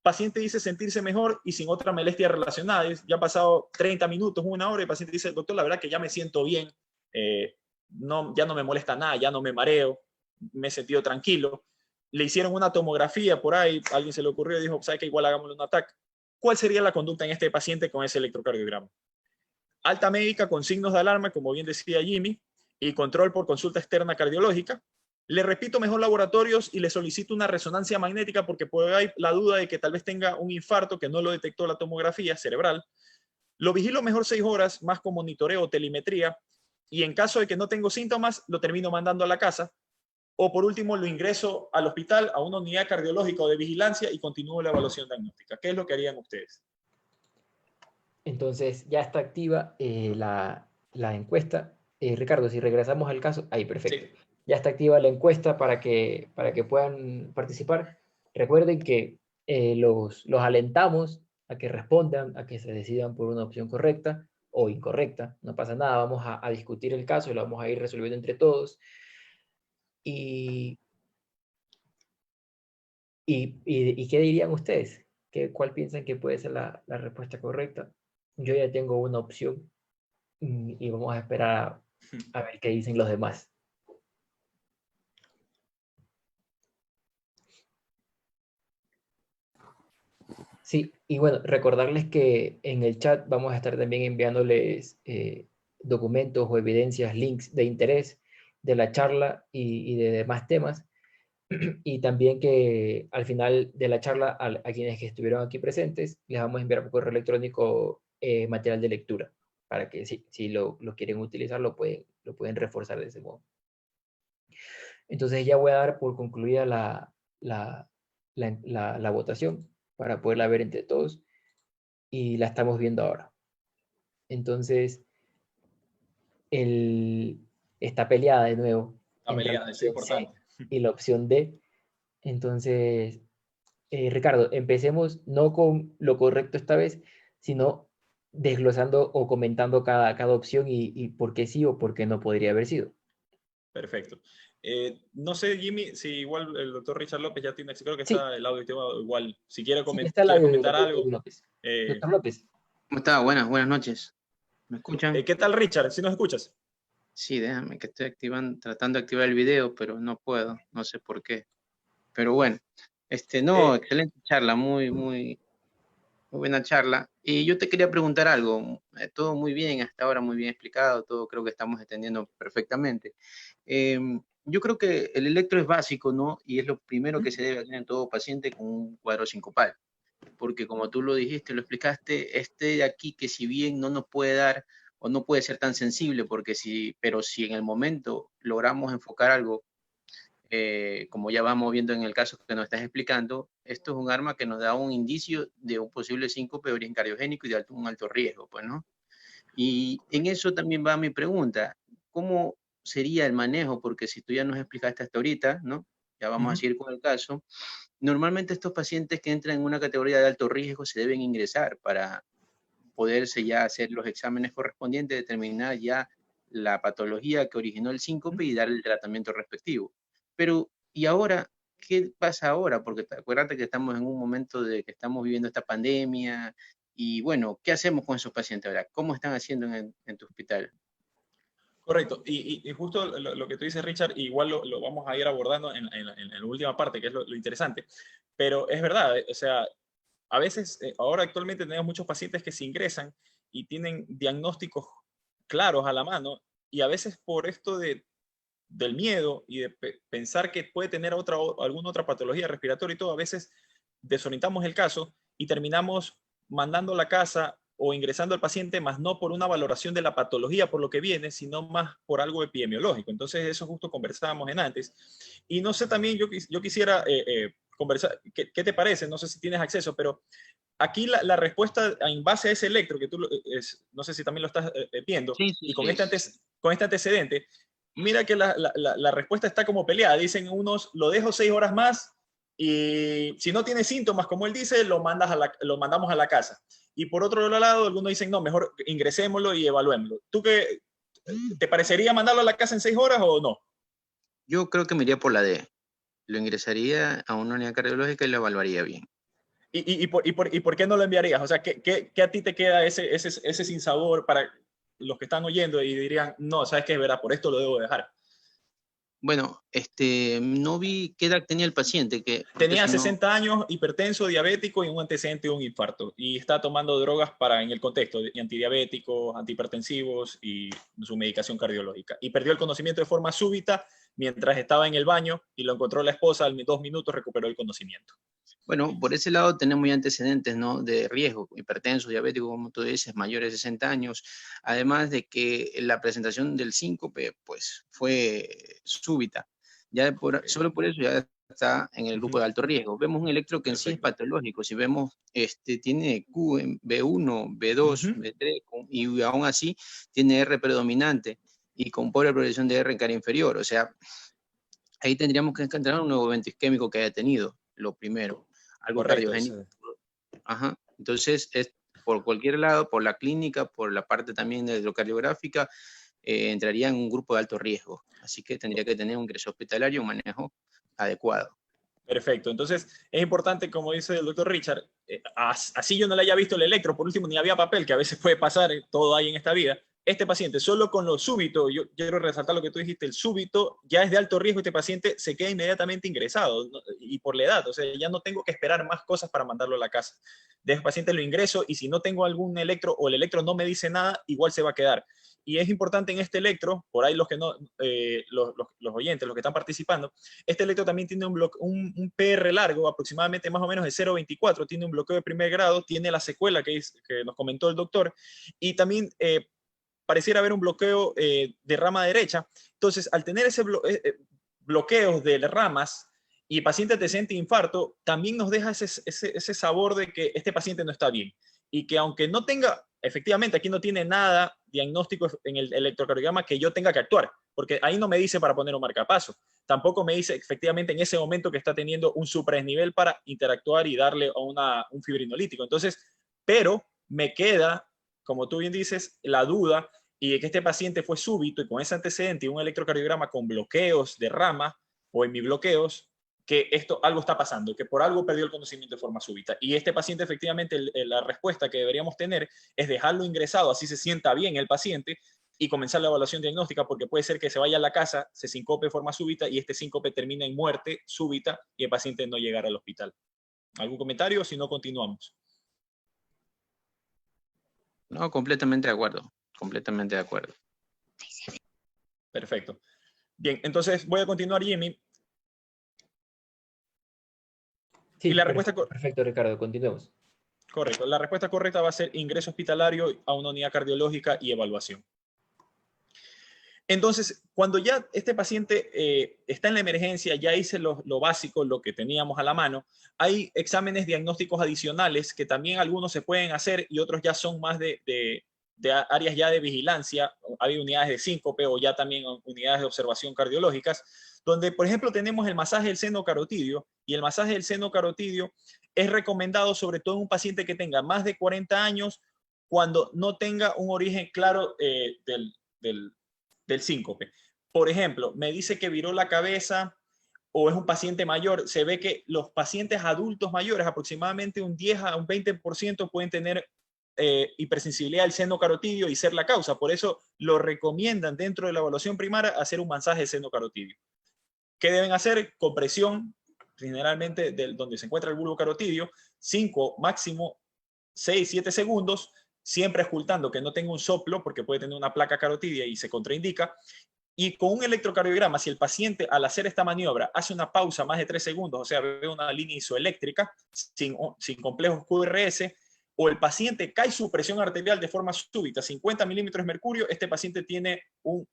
Paciente dice sentirse mejor y sin otra molestia relacionada. Ya ha pasado 30 minutos, una hora, y el paciente dice, doctor, la verdad que ya me siento bien, ya no me molesta nada, ya no me mareo, me he sentido tranquilo. Le hicieron una tomografía por ahí, a alguien se le ocurrió y dijo, ¿sabe qué? Igual hagámosle un ataque. ¿Cuál sería la conducta en este paciente con ese electrocardiograma? Alta médica con signos de alarma, como bien decía Jimmy, y control por consulta externa cardiológica. Le repito mejor laboratorios y le solicito una resonancia magnética porque puede haber la duda de que tal vez tenga un infarto que no lo detectó la tomografía cerebral. Lo vigilo mejor 6 horas, más con monitoreo o telemetría, y en caso de que no tengo síntomas, lo termino mandando a la casa. O por último, lo ingreso al hospital, a una unidad cardiológica o de vigilancia y continúo la evaluación diagnóstica. ¿Qué es lo que harían ustedes? Entonces ya está activa la encuesta. Ricardo, si regresamos al caso, ahí perfecto. Sí. Ya está activa la encuesta para que puedan participar. Recuerden que los alentamos a que respondan, a que se decidan por una opción correcta o incorrecta. No pasa nada, vamos a discutir el caso y lo vamos a ir resolviendo entre todos. ¿Y qué dirían ustedes? ¿Cuál piensan que puede ser la respuesta correcta? Yo ya tengo una opción y vamos a esperar a ver qué dicen los demás. Sí, y bueno, recordarles que en el chat vamos a estar también enviándoles documentos o evidencias, links de interés de la charla y de demás temas. Y también que al final de la charla, a quienes que estuvieron aquí presentes, les vamos a enviar por correo electrónico material de lectura, para que si lo quieren utilizar, lo pueden reforzar de ese modo. Entonces ya voy a dar por concluida la votación para poderla ver entre todos y la estamos viendo ahora. Entonces, está peleada de nuevo La entre la pelea, es opción C importante. y la opción D. Entonces, Ricardo, empecemos no con lo correcto esta vez, sino desglosando o comentando cada opción y por qué sí o por qué no podría haber sido. Perfecto. No sé, Jimmy, si igual el doctor Richard López ya tiene, creo que Sí, está el audio igual. Si quiere, sí, está el quiere audio del comentar doctor algo. López. Doctor López. ¿Cómo está? Buenas noches. ¿Me escuchan? ¿Qué tal, Richard? ¿Sí nos escuchas? Sí, déjame que estoy tratando de activar el video, pero no puedo, no sé por qué. Pero bueno, no, excelente charla, muy buena charla. Y yo te quería preguntar algo, todo muy bien, hasta ahora muy bien explicado, todo creo que estamos entendiendo perfectamente. Yo creo que el electro es básico, ¿no? Y es lo primero que se debe hacer en todo paciente con un cuadro sincopal. Porque como tú lo dijiste, lo explicaste, de aquí que si bien no nos puede dar o no puede ser tan sensible, pero si en el momento logramos enfocar algo, como ya vamos viendo en el caso que nos estás explicando, esto es un arma que nos da un indicio de un posible síncope de origen cardiogénico y de un alto riesgo, pues, ¿no? Y en eso también va mi pregunta, ¿cómo sería el manejo? Porque si tú ya nos explicaste hasta ahorita, ¿no? Ya vamos a seguir con el caso. Normalmente estos pacientes que entran en una categoría de alto riesgo se deben ingresar para poderse ya hacer los exámenes correspondientes, determinar ya la patología que originó el síncope y dar el tratamiento respectivo. Pero, ¿y ahora? ¿Qué pasa ahora? Porque acuérdate que estamos en un momento de que estamos viviendo esta pandemia y bueno, ¿qué hacemos con esos pacientes ahora? ¿Cómo están haciendo en tu hospital? Correcto. Y justo lo que tú dices, Richard, igual lo vamos a ir abordando en la última parte, que es lo interesante. Pero es verdad, o sea, a veces, ahora actualmente tenemos muchos pacientes que se ingresan y tienen diagnósticos claros a la mano y a veces por esto del miedo y de pensar que puede tener alguna otra patología respiratoria y todo, a veces desorientamos el caso y terminamos mandando a la casa o ingresando al paciente, más no por una valoración de la patología por lo que viene, sino más por algo epidemiológico. Entonces, eso justo conversábamos en antes. Y no sé, también yo quisiera conversar, ¿qué te parece? No sé si tienes acceso, pero aquí la respuesta en base a ese electro, que tú no sé si también lo estás viendo, Sí, y sí, con, sí. con este antecedente, mira que la respuesta está como peleada. Dicen unos, lo dejo 6 horas más y si no tiene síntomas, como él dice, lo mandamos a la casa. Y por otro lado, algunos dicen, no, mejor ingresémoslo y evaluémoslo. ¿Tú qué te parecería mandarlo a la casa en 6 horas o no? Yo creo que me iría por la D. Lo ingresaría a una unidad cardiológica y lo evaluaría bien. ¿Y por qué no lo enviarías? O sea, ¿qué a ti te queda ese sinsabor para los que están oyendo y dirían, no, sabes qué es verdad, por esto lo debo dejar? Bueno, no vi qué edad tenía el paciente. Porque Tenía si no, 60 años, hipertenso, diabético y un antecedente de un infarto. Y está tomando drogas en el contexto de antidiabéticos, antihipertensivos y su medicación cardiológica. Y perdió el conocimiento de forma súbita mientras estaba en el baño y lo encontró la esposa, al 2 minutos recuperó el conocimiento. bueno, por ese lado tenemos ya antecedentes, ¿no? De riesgo, hipertenso, diabético, como tú dices, mayores de 60 años. Además de que la presentación del síncope, pues, fue súbita. Ya solo por eso ya está en el grupo de alto riesgo. Vemos un electro que en sí es patológico. Si vemos, tiene Q en B1, B2, B3, y aún así tiene R predominante y con pobre progresión de R en cara inferior. O sea, ahí tendríamos que encontrar un nuevo evento isquémico que haya tenido, lo primero. Algo Correcto, cardiogénico. Ajá. Entonces, es por cualquier lado, por la clínica, por la parte también de hidrocardiográfica, entraría en un grupo de alto riesgo. Así que tendría que tener un ingreso hospitalario y un manejo adecuado. Perfecto. Entonces, es importante, como dice el doctor Richard, así yo no le haya visto el electro, por último, ni había papel, que a veces puede pasar, todo hay en esta vida. Este paciente, solo con lo súbito, yo quiero resaltar lo que tú dijiste, el súbito ya es de alto riesgo, este paciente se queda inmediatamente ingresado, ¿no? Y por la edad, o sea, ya no tengo que esperar más cosas para mandarlo a la casa. De ese paciente lo ingreso y si no tengo algún electro o el electro no me dice nada, igual se va a quedar. Y es importante en este electro, por ahí los que no, los oyentes, los que están participando, este electro también tiene un PR largo, aproximadamente más o menos de 0,24, tiene un bloqueo de primer grado, tiene la secuela que nos comentó el doctor, y también pareciera haber un bloqueo de rama derecha. Entonces, al tener ese bloqueos de ramas y paciente antecedente de infarto, también nos deja ese sabor de que este paciente no está bien. Y que aunque no tenga, efectivamente, aquí no tiene nada diagnóstico en el electrocardiograma que yo tenga que actuar, porque ahí no me dice para poner un marcapaso. Tampoco me dice efectivamente en ese momento que está teniendo un supradesnivel para interactuar y darle a un fibrinolítico. Entonces, pero me queda, como tú bien dices, la duda y de que este paciente fue súbito y con ese antecedente y un electrocardiograma con bloqueos de rama o hemibloqueos, que algo está pasando, que por algo perdió el conocimiento de forma súbita. Y este paciente, efectivamente, la respuesta que deberíamos tener es dejarlo ingresado, así se sienta bien el paciente, y comenzar la evaluación diagnóstica, porque puede ser que se vaya a la casa, se sincope de forma súbita y este síncope termina en muerte súbita y el paciente no llegará al hospital. ¿Algún comentario? Si no, continuamos. No, completamente de acuerdo. Completamente de acuerdo. Perfecto. Bien, entonces voy a continuar, Jimmy. Sí, y la respuesta perfecto, Ricardo, continuemos. Correcto. La respuesta correcta va a ser ingreso hospitalario a una unidad cardiológica y evaluación. Entonces, cuando ya este paciente está en la emergencia, ya hice lo básico, lo que teníamos a la mano, hay exámenes diagnósticos adicionales que también algunos se pueden hacer y otros ya son más de áreas ya de vigilancia. Hay unidades de síncope o ya también unidades de observación cardiológicas, donde, por ejemplo, tenemos el masaje del seno carotidio, y el masaje del seno carotidio es recomendado sobre todo en un paciente que tenga más de 40 años, cuando no tenga un origen claro del síncope. Por ejemplo, me dice que viró la cabeza o es un paciente mayor. Se ve que los pacientes adultos mayores, aproximadamente un 10 a un 20% pueden tener hipersensibilidad al seno carotidio y ser la causa. Por eso lo recomiendan dentro de la evaluación primaria hacer un masaje de seno carotidio. ¿Qué deben hacer? Compresión, generalmente donde se encuentra el bulbo carotidio, 5, máximo 6, 7 segundos, siempre ocultando que no tenga un soplo, porque puede tener una placa carotidia y se contraindica. Y con un electrocardiograma, si el paciente al hacer esta maniobra hace una pausa más de 3 segundos, o sea, ve una línea isoeléctrica sin complejos QRS, o el paciente cae su presión arterial de forma súbita, 50 milímetros de mercurio, este paciente tiene un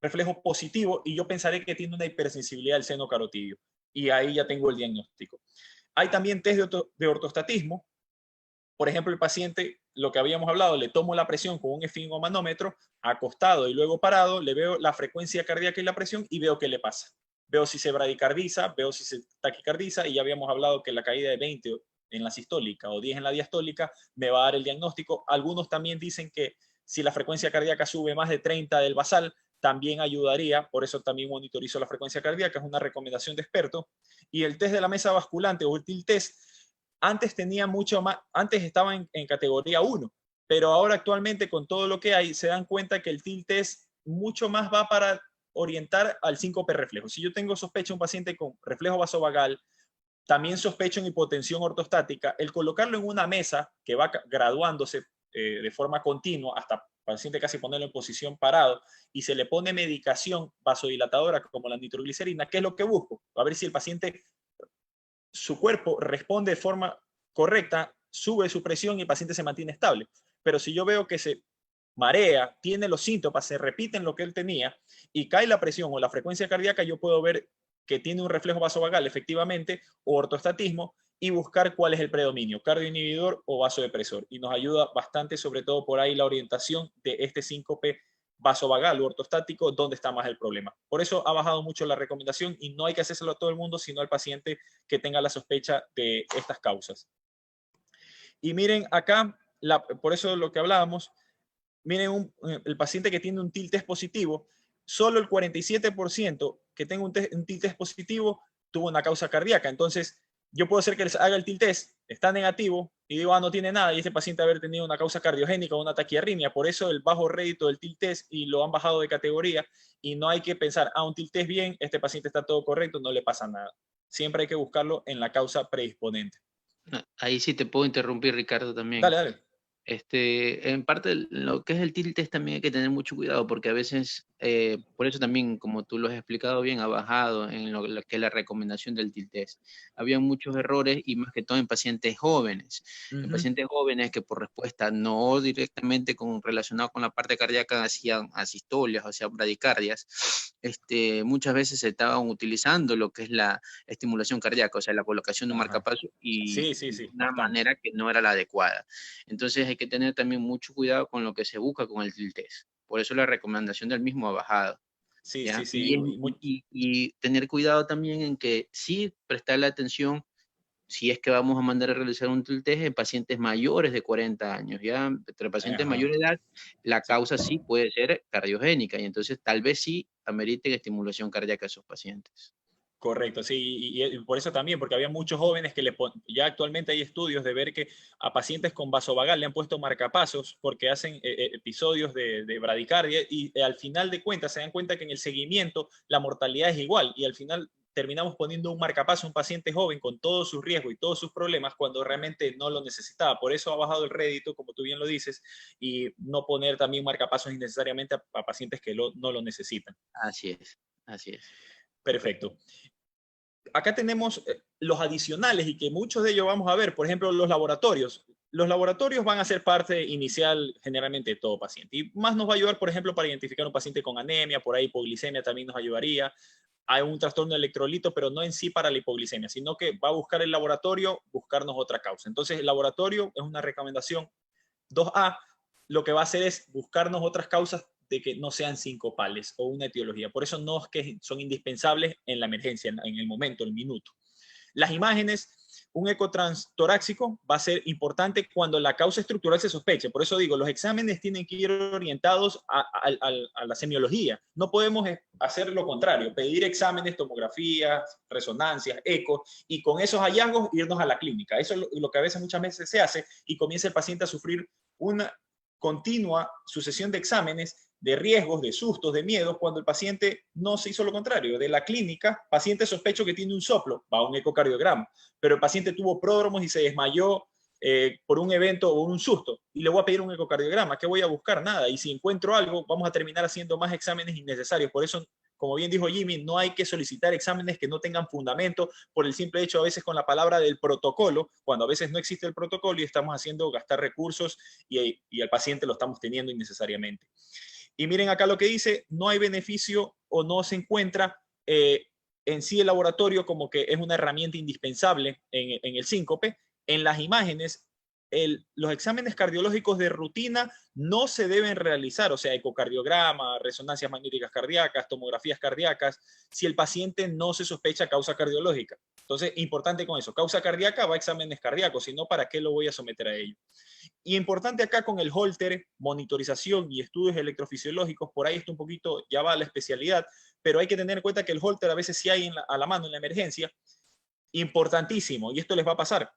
reflejo positivo y yo pensaré que tiene una hipersensibilidad del seno carotidio. Y ahí ya tengo el diagnóstico. Hay también test de ortostatismo. Por ejemplo, el paciente, lo que habíamos hablado, le tomo la presión con un esfingomanómetro, acostado y luego parado, le veo la frecuencia cardíaca y la presión y veo qué le pasa. Veo si se bradicardiza, veo si se taquicardiza, y ya habíamos hablado que la caída de 20 en la sistólica o 10 en la diastólica me va a dar el diagnóstico. Algunos también dicen que si la frecuencia cardíaca sube más de 30 del basal, también ayudaría, por eso también monitorizo la frecuencia cardíaca, es una recomendación de experto. Y el test de la mesa basculante o el TIL test, antes tenía mucho más, antes estaba en categoría 1, pero ahora actualmente con todo lo que hay, se dan cuenta que el TIL test mucho más va para orientar al síncope reflejo. Si yo tengo sospecha de un paciente con reflejo vasovagal, también sospecho en hipotensión ortostática, el colocarlo en una mesa que va graduándose de forma continua hasta el paciente casi ponerlo en posición parado y se le pone medicación vasodilatadora como la nitroglicerina, ¿qué es lo que busco? A ver si el paciente, su cuerpo responde de forma correcta, sube su presión y el paciente se mantiene estable. Pero si yo veo que se marea, tiene los síntomas, se repiten lo que él tenía y cae la presión o la frecuencia cardíaca, yo puedo ver que tiene un reflejo vasovagal efectivamente o ortostatismo y buscar cuál es el predominio, cardioinhibidor o vasodepresor. Y nos ayuda bastante, sobre todo por ahí, la orientación de este síncope vasovagal o ortostático, ¿dónde está más el problema? Por eso ha bajado mucho la recomendación y no hay que hacérselo a todo el mundo, sino al paciente que tenga la sospecha de estas causas. Y miren acá, por eso lo que hablábamos, miren el paciente que tiene un TIL-test positivo, solo el 47% que tenga un TIL-test positivo tuvo una causa cardíaca. Entonces, yo puedo hacer que les haga el TIL-test, está negativo, y digo, no tiene nada, y este paciente haber tenido una causa cardiogénica o una taquiarritmia. Por eso el bajo rédito del TIL-test y lo han bajado de categoría, y no hay que pensar, un TIL-test bien, este paciente está todo correcto, no le pasa nada. Siempre hay que buscarlo en la causa predisponente. Ahí sí te puedo interrumpir, Ricardo, también. Dale, dale. En parte, lo que es el TIL-test también hay que tener mucho cuidado, porque a veces, por eso también, como tú lo has explicado bien, ha bajado en lo que es la recomendación del TIL-test. Había muchos errores, y más que todo en pacientes jóvenes. En pacientes jóvenes que por respuesta no directamente relacionado con la parte cardíaca hacían asistolias, o sea, bradicardias, muchas veces se estaban utilizando lo que es la estimulación cardíaca, o sea, la colocación de un marcapaso, y de una manera que no era la adecuada. Entonces hay que tener también mucho cuidado con lo que se busca con el TIL-test. Por eso la recomendación del mismo ha bajado. Sí, ¿ya? sí, sí. Y tener cuidado también en que sí prestarle atención si es que vamos a mandar a realizar un TIL-test en pacientes mayores de 40 años. Ya entre pacientes mayores de edad, la causa sí puede ser cardiogénica, y entonces tal vez sí ameriten estimulación cardíaca a esos pacientes. Correcto, sí, y por eso también, porque había muchos jóvenes que ya actualmente hay estudios de ver que a pacientes con vasovagal le han puesto marcapasos porque hacen episodios de bradicardia, y al final de cuentas se dan cuenta que en el seguimiento la mortalidad es igual, y al final terminamos poniendo un marcapaso a un paciente joven con todos sus riesgos y todos sus problemas cuando realmente no lo necesitaba. Por eso ha bajado el rédito, como tú bien lo dices, y no poner también marcapasos innecesariamente a pacientes que no lo necesitan. Así es, así es. Perfecto. Acá tenemos los adicionales, y que muchos de ellos vamos a ver, por ejemplo, los laboratorios. Los laboratorios van a ser parte inicial generalmente de todo paciente, y más nos va a ayudar, por ejemplo, para identificar un paciente con anemia, por ahí hipoglicemia también nos ayudaría. Hay un trastorno de electrolito, pero no en sí para la hipoglicemia, sino que va a buscar el laboratorio, buscarnos otra causa. Entonces, el laboratorio es una recomendación 2A, lo que va a hacer es buscarnos otras causas de que no sean sincopales o una etiología. Por eso no es que son indispensables en la emergencia, en el momento, el minuto. Las imágenes, un ecotranstorácico va a ser importante cuando la causa estructural se sospeche. Por eso digo, los exámenes tienen que ir orientados a la semiología. No podemos hacer lo contrario, pedir exámenes, tomografías, resonancias, ecos, y con esos hallazgos irnos a la clínica. Eso es lo que a veces, muchas veces se hace, y comienza el paciente a sufrir una continua sucesión de exámenes, de riesgos, de sustos, de miedos, cuando el paciente no se hizo lo contrario. De la clínica, paciente sospecho que tiene un soplo, va a un ecocardiograma, pero el paciente tuvo pródromos y se desmayó por un evento o un susto, y le voy a pedir un ecocardiograma. ¿Qué voy a buscar? Nada. Y si encuentro algo, vamos a terminar haciendo más exámenes innecesarios. Por eso, como bien dijo Jimmy, no hay que solicitar exámenes que no tengan fundamento por el simple hecho, a veces con la palabra del protocolo, cuando a veces no existe el protocolo y estamos haciendo gastar recursos y al paciente lo estamos teniendo innecesariamente. Y miren acá lo que dice, no hay beneficio o no se encuentra en sí el laboratorio como que es una herramienta indispensable en el síncope. En las imágenes, los exámenes cardiológicos de rutina no se deben realizar, o sea, ecocardiograma, resonancias magnéticas cardíacas, tomografías cardíacas, si el paciente no se sospecha causa cardiológica. Entonces, importante con eso, causa cardíaca va a exámenes cardíacos, si no, ¿para qué lo voy a someter a ello? Y importante acá con el Holter, monitorización y estudios electrofisiológicos, por ahí está un poquito, ya va a la especialidad, pero hay que tener en cuenta que el Holter a veces sí hay a la mano en la emergencia. Importantísimo, y esto les va a pasar.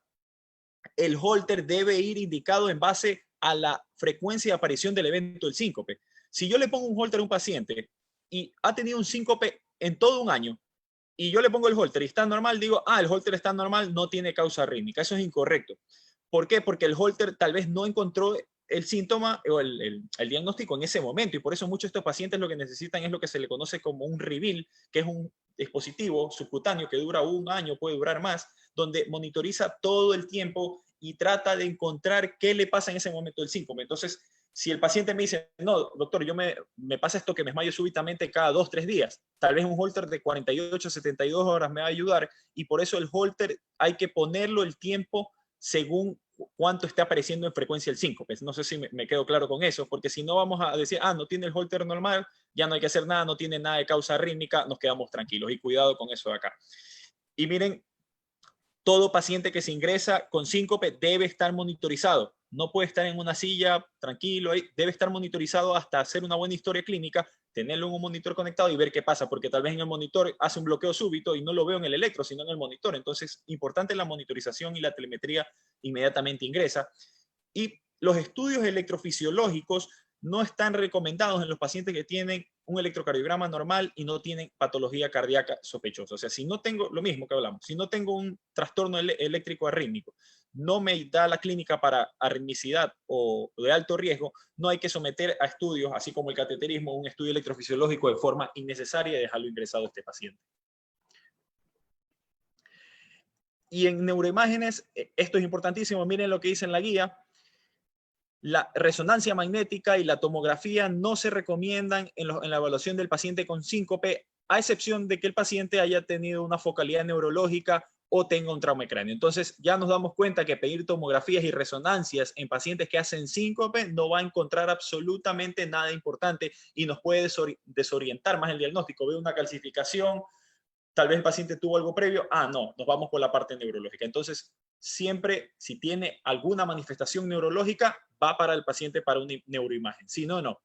El Holter debe ir indicado en base a la frecuencia de aparición del evento del síncope. Si yo le pongo un Holter a un paciente y ha tenido un síncope en todo un año, y yo le pongo el Holter y está normal, digo, el Holter está normal, no tiene causa arrítmica. Eso es incorrecto. ¿Por qué? Porque el Holter tal vez no encontró el síntoma o el diagnóstico en ese momento, y por eso muchos de estos pacientes lo que necesitan es lo que se le conoce como un reveal, que es un dispositivo subcutáneo que dura un año, puede durar más, donde monitoriza todo el tiempo y trata de encontrar qué le pasa en ese momento del síncope. Entonces, si el paciente me dice, no, doctor, me pasa esto que me desmayo súbitamente cada 2-3 días, tal vez un Holter de 48-72 horas me va a ayudar, y por eso el Holter hay que ponerlo el tiempo según cuánto está apareciendo en frecuencia el síncope. No sé si me quedo claro con eso, porque si no vamos a decir, no tiene el Holter normal, ya no hay que hacer nada, no tiene nada de causa rítmica, nos quedamos tranquilos. Y cuidado con eso de acá. Y miren, todo paciente que se ingresa con síncope debe estar monitorizado. No puede estar en una silla tranquilo, debe estar monitorizado hasta hacer una buena historia clínica, tenerlo en un monitor conectado y ver qué pasa, porque tal vez en el monitor hace un bloqueo súbito y no lo veo en el electro, sino en el monitor. Entonces, importante la monitorización y la telemetría inmediatamente ingresa. Y los estudios electrofisiológicos no están recomendados en los pacientes que tienen un electrocardiograma normal y no tienen patología cardíaca sospechosa. O sea, si no tengo, lo mismo que hablamos, si no tengo un trastorno eléctrico arrítmico, no me da la clínica para arritmicidad o de alto riesgo, no hay que someter a estudios, así como el cateterismo, un estudio electrofisiológico de forma innecesaria y dejarlo ingresado a este paciente. Y en neuroimágenes, esto es importantísimo, miren lo que dice en la guía. La resonancia magnética y la tomografía no se recomiendan en la evaluación del paciente con síncope, a excepción de que el paciente haya tenido una focalidad neurológica o tenga un trauma de cráneo. Entonces ya nos damos cuenta que pedir tomografías y resonancias en pacientes que hacen síncope no va a encontrar absolutamente nada importante y nos puede desorientar más el diagnóstico. Ve una calcificación, tal vez el paciente tuvo algo previo, no, nos vamos por la parte neurológica. Entonces, siempre si tiene alguna manifestación neurológica, va para el paciente para una neuroimagen. Si no, no.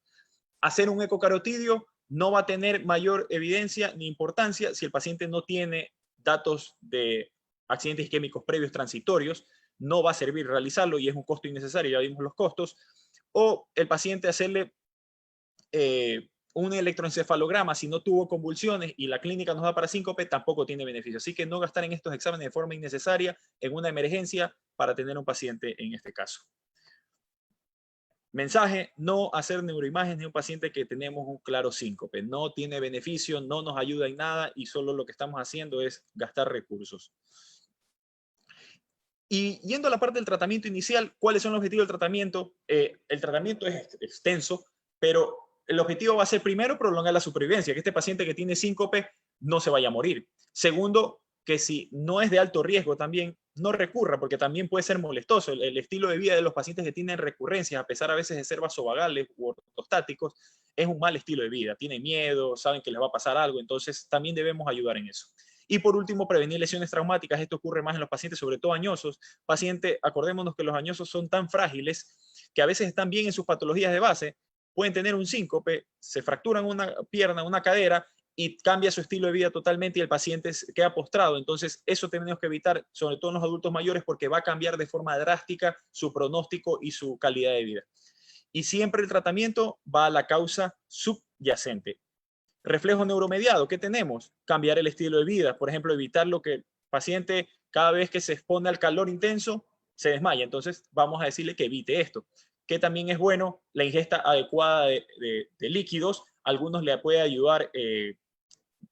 Hacer un ecocarotidio no va a tener mayor evidencia ni importancia si el paciente no tiene datos de accidentes isquémicos previos transitorios, no va a servir realizarlo y es un costo innecesario, ya vimos los costos. O el paciente hacerle un electroencefalograma, si no tuvo convulsiones y la clínica nos da para síncope, tampoco tiene beneficio. Así que no gastar en estos exámenes de forma innecesaria en una emergencia para tener un paciente en este caso. Mensaje, no hacer neuroimágenes de un paciente que tenemos un claro síncope. No tiene beneficio, no nos ayuda en nada y solo lo que estamos haciendo es gastar recursos. Y yendo a la parte del tratamiento inicial, ¿cuáles son los objetivos del tratamiento? El tratamiento es extenso, pero el objetivo va a ser primero prolongar la supervivencia, que este paciente que tiene síncope no se vaya a morir. Segundo, que si no es de alto riesgo también, no recurra, porque también puede ser molestoso. El estilo de vida de los pacientes que tienen recurrencias, a pesar a veces de ser vasovagales u ortostáticos, es un mal estilo de vida. Tienen miedo, saben que les va a pasar algo, entonces también debemos ayudar en eso. Y por último, prevenir lesiones traumáticas. Esto ocurre más en los pacientes, sobre todo añosos. Acordémonos que los añosos son tan frágiles que a veces están bien en sus patologías de base, pueden tener un síncope, se fracturan una pierna, una cadera y cambia su estilo de vida totalmente y el paciente queda postrado. Entonces, eso tenemos que evitar, sobre todo en los adultos mayores, porque va a cambiar de forma drástica su pronóstico y su calidad de vida. Y siempre el tratamiento va a la causa subyacente. Reflejo neuromediado, ¿qué tenemos? Cambiar el estilo de vida. Por ejemplo, evitar lo que el paciente, cada vez que se expone al calor intenso, se desmaya. Entonces, vamos a decirle que evite esto. Que también es bueno la ingesta adecuada de líquidos. Algunos le puede ayudar,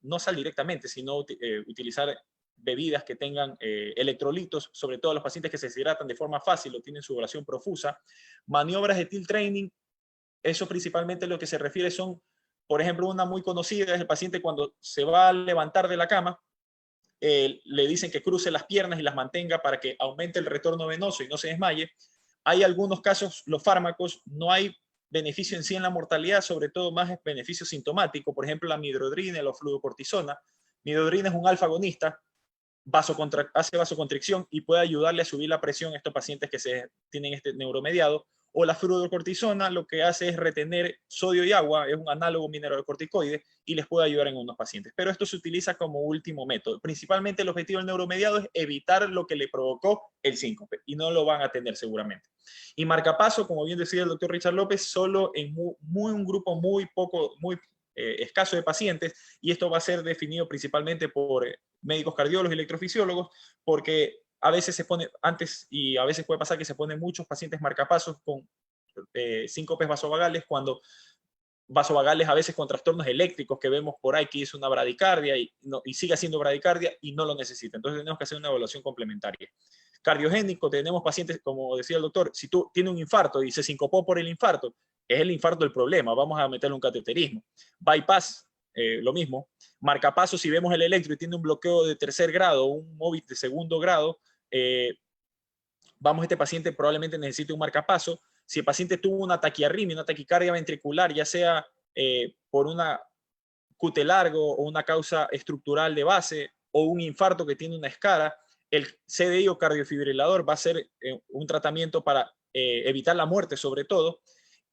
no sal directamente, sino utilizar bebidas que tengan electrolitos, sobre todo los pacientes que se deshidratan de forma fácil o tienen sudoración profusa. Maniobras de tilt training, eso principalmente lo que se refiere son, por ejemplo, una muy conocida es el paciente cuando se va a levantar de la cama, le dicen que cruce las piernas y las mantenga para que aumente el retorno venoso y no se desmaye. Hay algunos casos, los fármacos, no hay beneficio en sí en la mortalidad, sobre todo más es beneficio sintomático, por ejemplo la midodrina o fluocortisona. Midodrina es un alfa agonista, hace vasoconstricción y puede ayudarle a subir la presión a estos pacientes que tienen este neuromediado. O la fluocortisona lo que hace es retener sodio y agua, es un análogo mineralocorticoide y les puede ayudar en unos pacientes. Pero esto se utiliza como último método. Principalmente el objetivo del neuromediado es evitar lo que le provocó el síncope y no lo van a tener seguramente. Y marcapaso, como bien decía el doctor Richard López, solo en un grupo muy escaso de pacientes, y esto va a ser definido principalmente por médicos cardiólogos y electrofisiólogos, porque a veces se pone antes y a veces puede pasar que se ponen muchos pacientes marcapasos con síncopes vasovagales, cuando vasovagales a veces con trastornos eléctricos que vemos por ahí que hizo una bradicardia y sigue haciendo bradicardia y no lo necesita. Entonces tenemos que hacer una evaluación complementaria. Cardiogénico, tenemos pacientes, como decía el doctor, si tú tienes un infarto y se sincopó por el infarto, es el infarto el problema, vamos a meterle un cateterismo. Bypass, lo mismo. Marcapaso, si vemos el electro y tiene un bloqueo de tercer grado, un MOVIT de segundo grado, este paciente probablemente necesite un marcapaso. Si el paciente tuvo una taquiarritmia, una taquicardia ventricular, ya sea por una QT largo o una causa estructural de base o un infarto que tiene una escara, el CDI o cardiofibrilador va a ser un tratamiento para evitar la muerte sobre todo,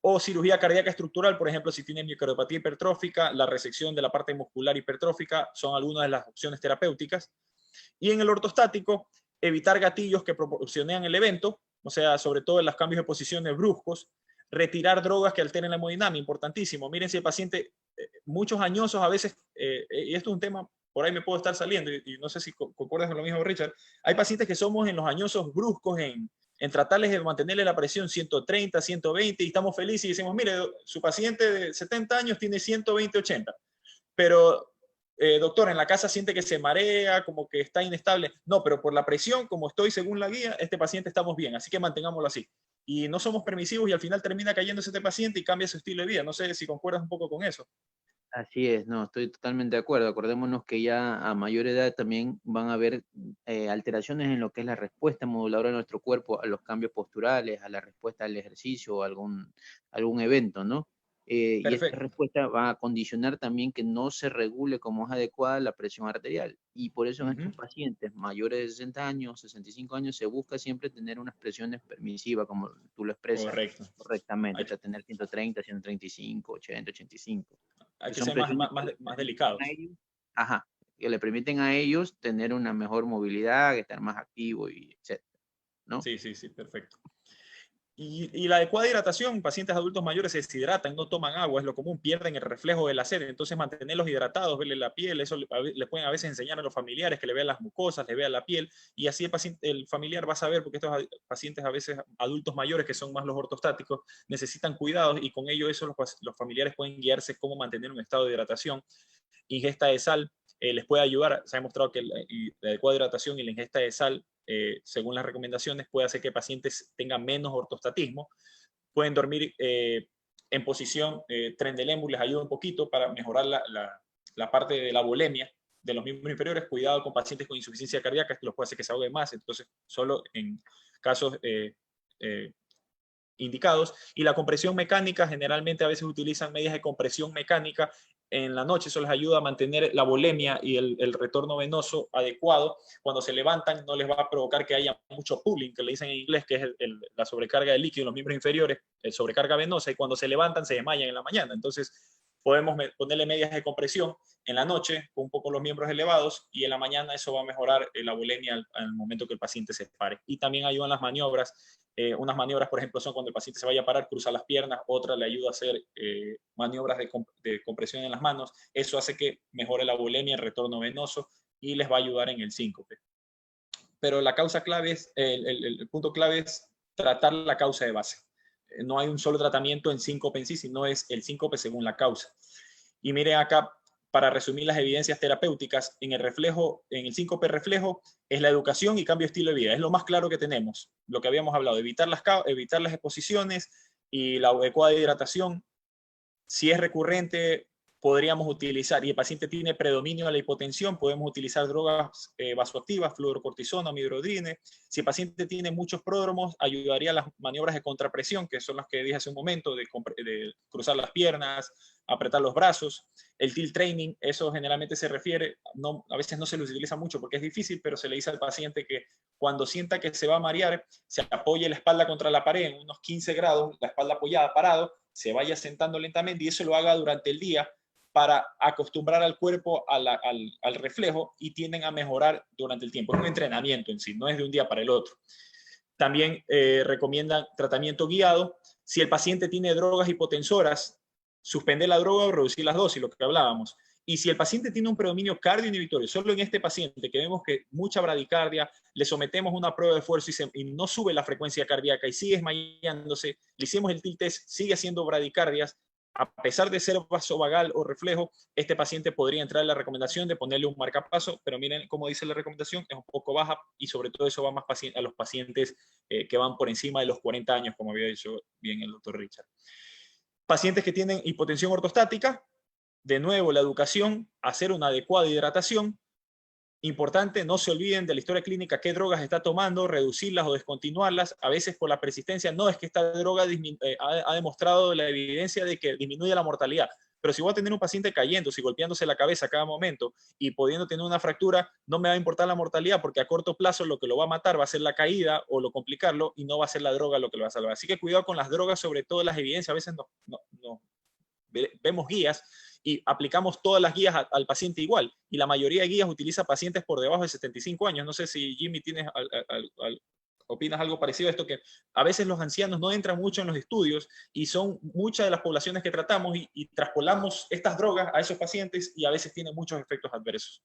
o cirugía cardíaca estructural, por ejemplo, si tiene miocardiopatía hipertrófica, la resección de la parte muscular hipertrófica son algunas de las opciones terapéuticas. Y en el ortostático, evitar gatillos que proporcionen el evento, o sea, sobre todo en los cambios de posiciones bruscos, retirar drogas que alteren la hemodinamia, importantísimo. Miren si el paciente, muchos añosos a veces, y esto es un tema, por ahí me puedo estar saliendo, y no sé si concuerdas con lo mismo, Richard, hay pacientes que somos en los añosos bruscos en tratarles de mantenerle la presión 130, 120, y estamos felices y decimos, mire, su paciente de 70 años tiene 120, 80, pero doctor, en la casa siente que se marea, como que está inestable. No, pero por la presión, como estoy según la guía, este paciente estamos bien, así que mantengámoslo así. Y no somos permisivos y al final termina cayéndose este paciente y cambia su estilo de vida. No sé si concuerdas un poco con eso. Así es, no, estoy totalmente de acuerdo. Acordémonos que ya a mayor edad también van a haber alteraciones en lo que es la respuesta moduladora de nuestro cuerpo a los cambios posturales, a la respuesta al ejercicio o algún evento, ¿no? Y esta respuesta va a condicionar también que no se regule como es adecuada la presión arterial. Y por eso en estos pacientes mayores de 60 años, 65 años, se busca siempre tener unas presiones permisivas, como tú lo expresas correctamente, o sea, tener 130, 135, 80, 85. Hay que ser más delicados. Ajá, que le permiten a ellos tener una mejor movilidad, estar más activo y etc. ¿no? Sí, perfecto. Y la adecuada hidratación, pacientes adultos mayores se deshidratan, no toman agua, es lo común, pierden el reflejo de la sed, entonces mantenerlos hidratados, verle la piel, eso le pueden a veces enseñar a los familiares que le vean las mucosas, le vean la piel, y así el familiar va a saber, porque estos pacientes a veces adultos mayores, que son más los ortostáticos, necesitan cuidados, y con ello eso los familiares pueden guiarse cómo mantener un estado de hidratación. Ingesta de sal les puede ayudar, se ha demostrado que la adecuada hidratación y la ingesta de sal, según las recomendaciones, puede hacer que pacientes tengan menos ortostatismo. Pueden dormir en posición Trendelenburg, les ayuda un poquito para mejorar la parte de la volemia de los miembros inferiores. Cuidado con pacientes con insuficiencia cardíaca, que los puede hacer que se ahogue más, entonces solo en casos indicados. Y la compresión mecánica, generalmente a veces utilizan medidas de compresión mecánica en la noche, eso les ayuda a mantener la volemia y el retorno venoso adecuado. Cuando se levantan no les va a provocar que haya mucho pooling, que le dicen en inglés, que es la sobrecarga de líquido en los miembros inferiores, sobrecarga venosa, y cuando se levantan se desmayan en la mañana. Entonces podemos ponerle medidas de compresión en la noche con un poco los miembros elevados, y en la mañana eso va a mejorar la volemia al momento que el paciente se pare. Y también ayudan las maniobras. Unas maniobras, por ejemplo, son cuando el paciente se vaya a parar, cruzar las piernas. Otra le ayuda a hacer maniobras de compresión en las manos. Eso hace que mejore la volemia, el retorno venoso, y les va a ayudar en el síncope. Pero la causa clave es, el punto clave es tratar la causa de base. No hay un solo tratamiento en síncope en sí, sino es el síncope según la causa. Y miren acá, para resumir las evidencias terapéuticas, en el síncope reflejo es la educación y cambio de estilo de vida. Es lo más claro que tenemos, lo que habíamos hablado, evitar las exposiciones y la adecuada hidratación. Si es recurrente, podríamos utilizar, y el paciente tiene predominio de la hipotensión, podemos utilizar drogas vasoactivas, fluorocortisona, midodrine. Si el paciente tiene muchos pródromos, ayudaría a las maniobras de contrapresión, que son las que dije hace un momento, de cruzar las piernas, apretar los brazos. El tilt training, eso generalmente se refiere, a veces no se lo utiliza mucho porque es difícil, pero se le dice al paciente que cuando sienta que se va a marear, se apoye la espalda contra la pared en unos 15 grados, la espalda apoyada, parado, se vaya sentando lentamente, y eso lo haga durante el día para acostumbrar al cuerpo al reflejo, y tienden a mejorar durante el tiempo. Es un entrenamiento en sí, no es de un día para el otro. También recomiendan tratamiento guiado. Si el paciente tiene drogas hipotensoras, suspender la droga o reducir las dosis, lo que hablábamos. Y si el paciente tiene un predominio cardioinhibitorio, solo en este paciente que vemos que mucha bradicardia, le sometemos una prueba de esfuerzo y no sube la frecuencia cardíaca y sigue desmayándose, le hicimos el tilt test, sigue haciendo bradicardias, a pesar de ser vasovagal o reflejo, este paciente podría entrar en la recomendación de ponerle un marcapaso, pero miren cómo dice la recomendación, es un poco baja, y sobre todo eso va más a los pacientes que van por encima de los 40 años, como había dicho bien el doctor Richard. Pacientes que tienen hipotensión ortostática, de nuevo la educación, hacer una adecuada hidratación, Importante, no se olviden de la historia clínica, qué drogas está tomando, reducirlas o descontinuarlas. A veces por la persistencia, no es que esta droga ha demostrado la evidencia de que disminuye la mortalidad. Pero si voy a tener un paciente cayéndose y golpeándose la cabeza a cada momento y pudiendo tener una fractura, no me va a importar la mortalidad, porque a corto plazo lo que lo va a matar va a ser la caída o lo complicarlo, y no va a ser la droga lo que lo va a salvar. Así que cuidado con las drogas, sobre todo las evidencias. A veces vemos guías y aplicamos todas las guías al paciente igual, y la mayoría de guías utiliza pacientes por debajo de 75 años. No sé si Jimmy tienes opinas algo parecido a esto, que a veces los ancianos no entran mucho en los estudios y son muchas de las poblaciones que tratamos y traspolamos estas drogas a esos pacientes, y a veces tienen muchos efectos adversos.